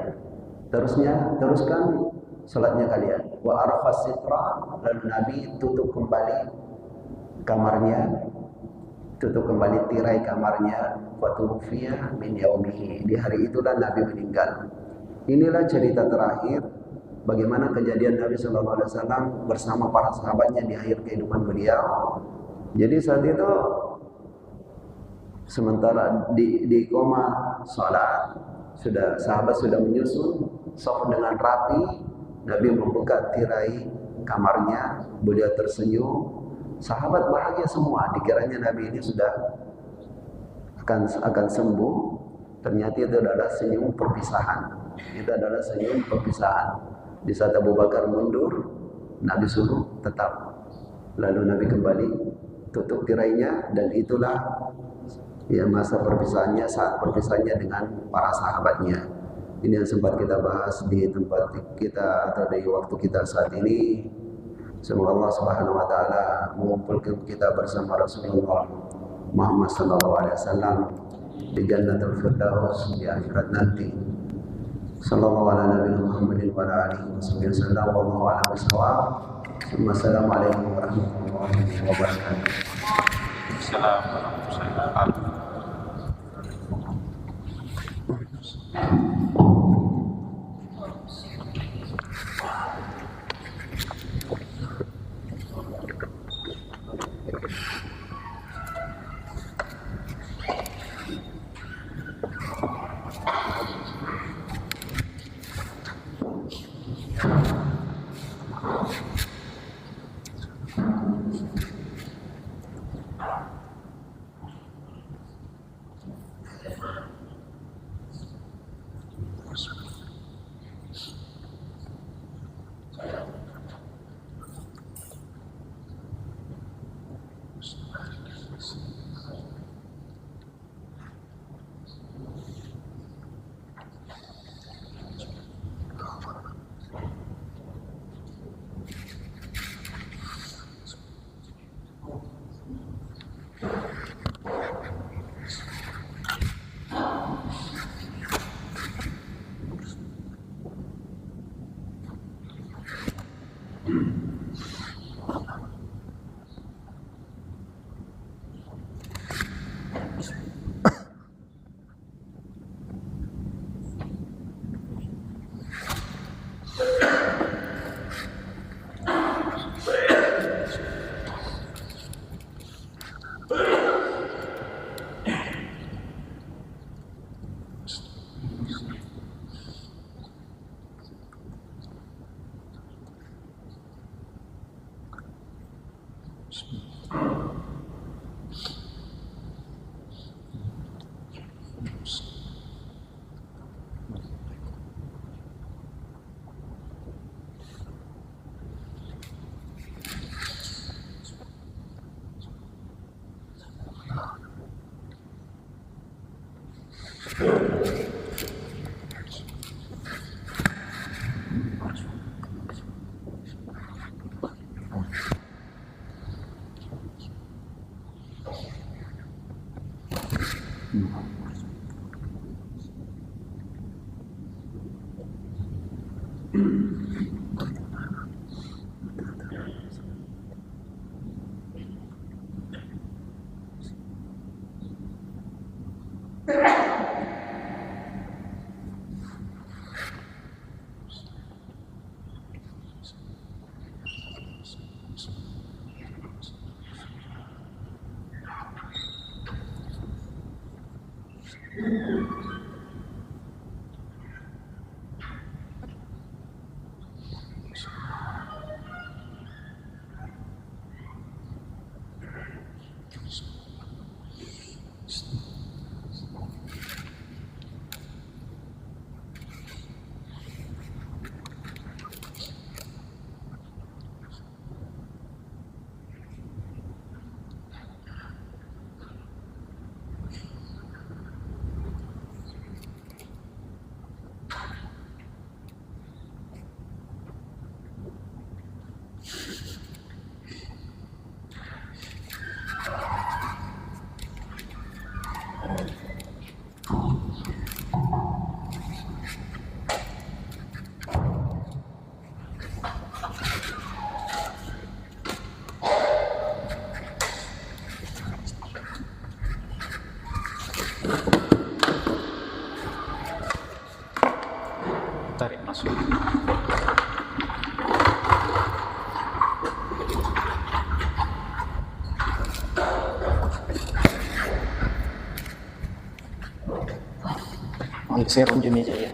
Teruskan salatnya kalian. Wa arafas sitra, lalu Nabi tutup kembali kamarnya, tutup kembali tirai kamarnya. Wa tuwfiya min yaumihi, di hari itulah Nabi meninggal. Inilah cerita terakhir bagaimana kejadian Nabi SAW bersama para sahabatnya di akhir kehidupan beliau. Jadi saat itu sementara di koma salat, sahabat sudah menyusun shaf dengan rapi. Nabi membuka tirai kamarnya, beliau tersenyum. Sahabat bahagia semua, dikiranya Nabi ini sudah akan sembuh. Ternyata itu adalah senyum perpisahan. Di saat Abu Bakar mundur, Nabi suruh tetap. Lalu Nabi kembali tutup tirainya, dan itulah ya masa perpisahannya, saat perpisahannya dengan para sahabatnya. Ini yang sempat kita bahas di tempat kita atau di waktu kita saat ini. Semoga Allah Subhanahu wa taala mengumpulkan kita bersama Rasulullah Muhammad sallallahu alaihi wasallam di Jannatul Firdaus di akhirat nanti. Sallallahu ala nabiyina Muhammadin wa ala alihi wasallam. Wallahu a'lam bishawab. Wassalamualaikum warahmatullahi wabarakatuh. Assalamualaikum warahmatullahi wabarakatuh. Tarik masuk. Geser di meja ya.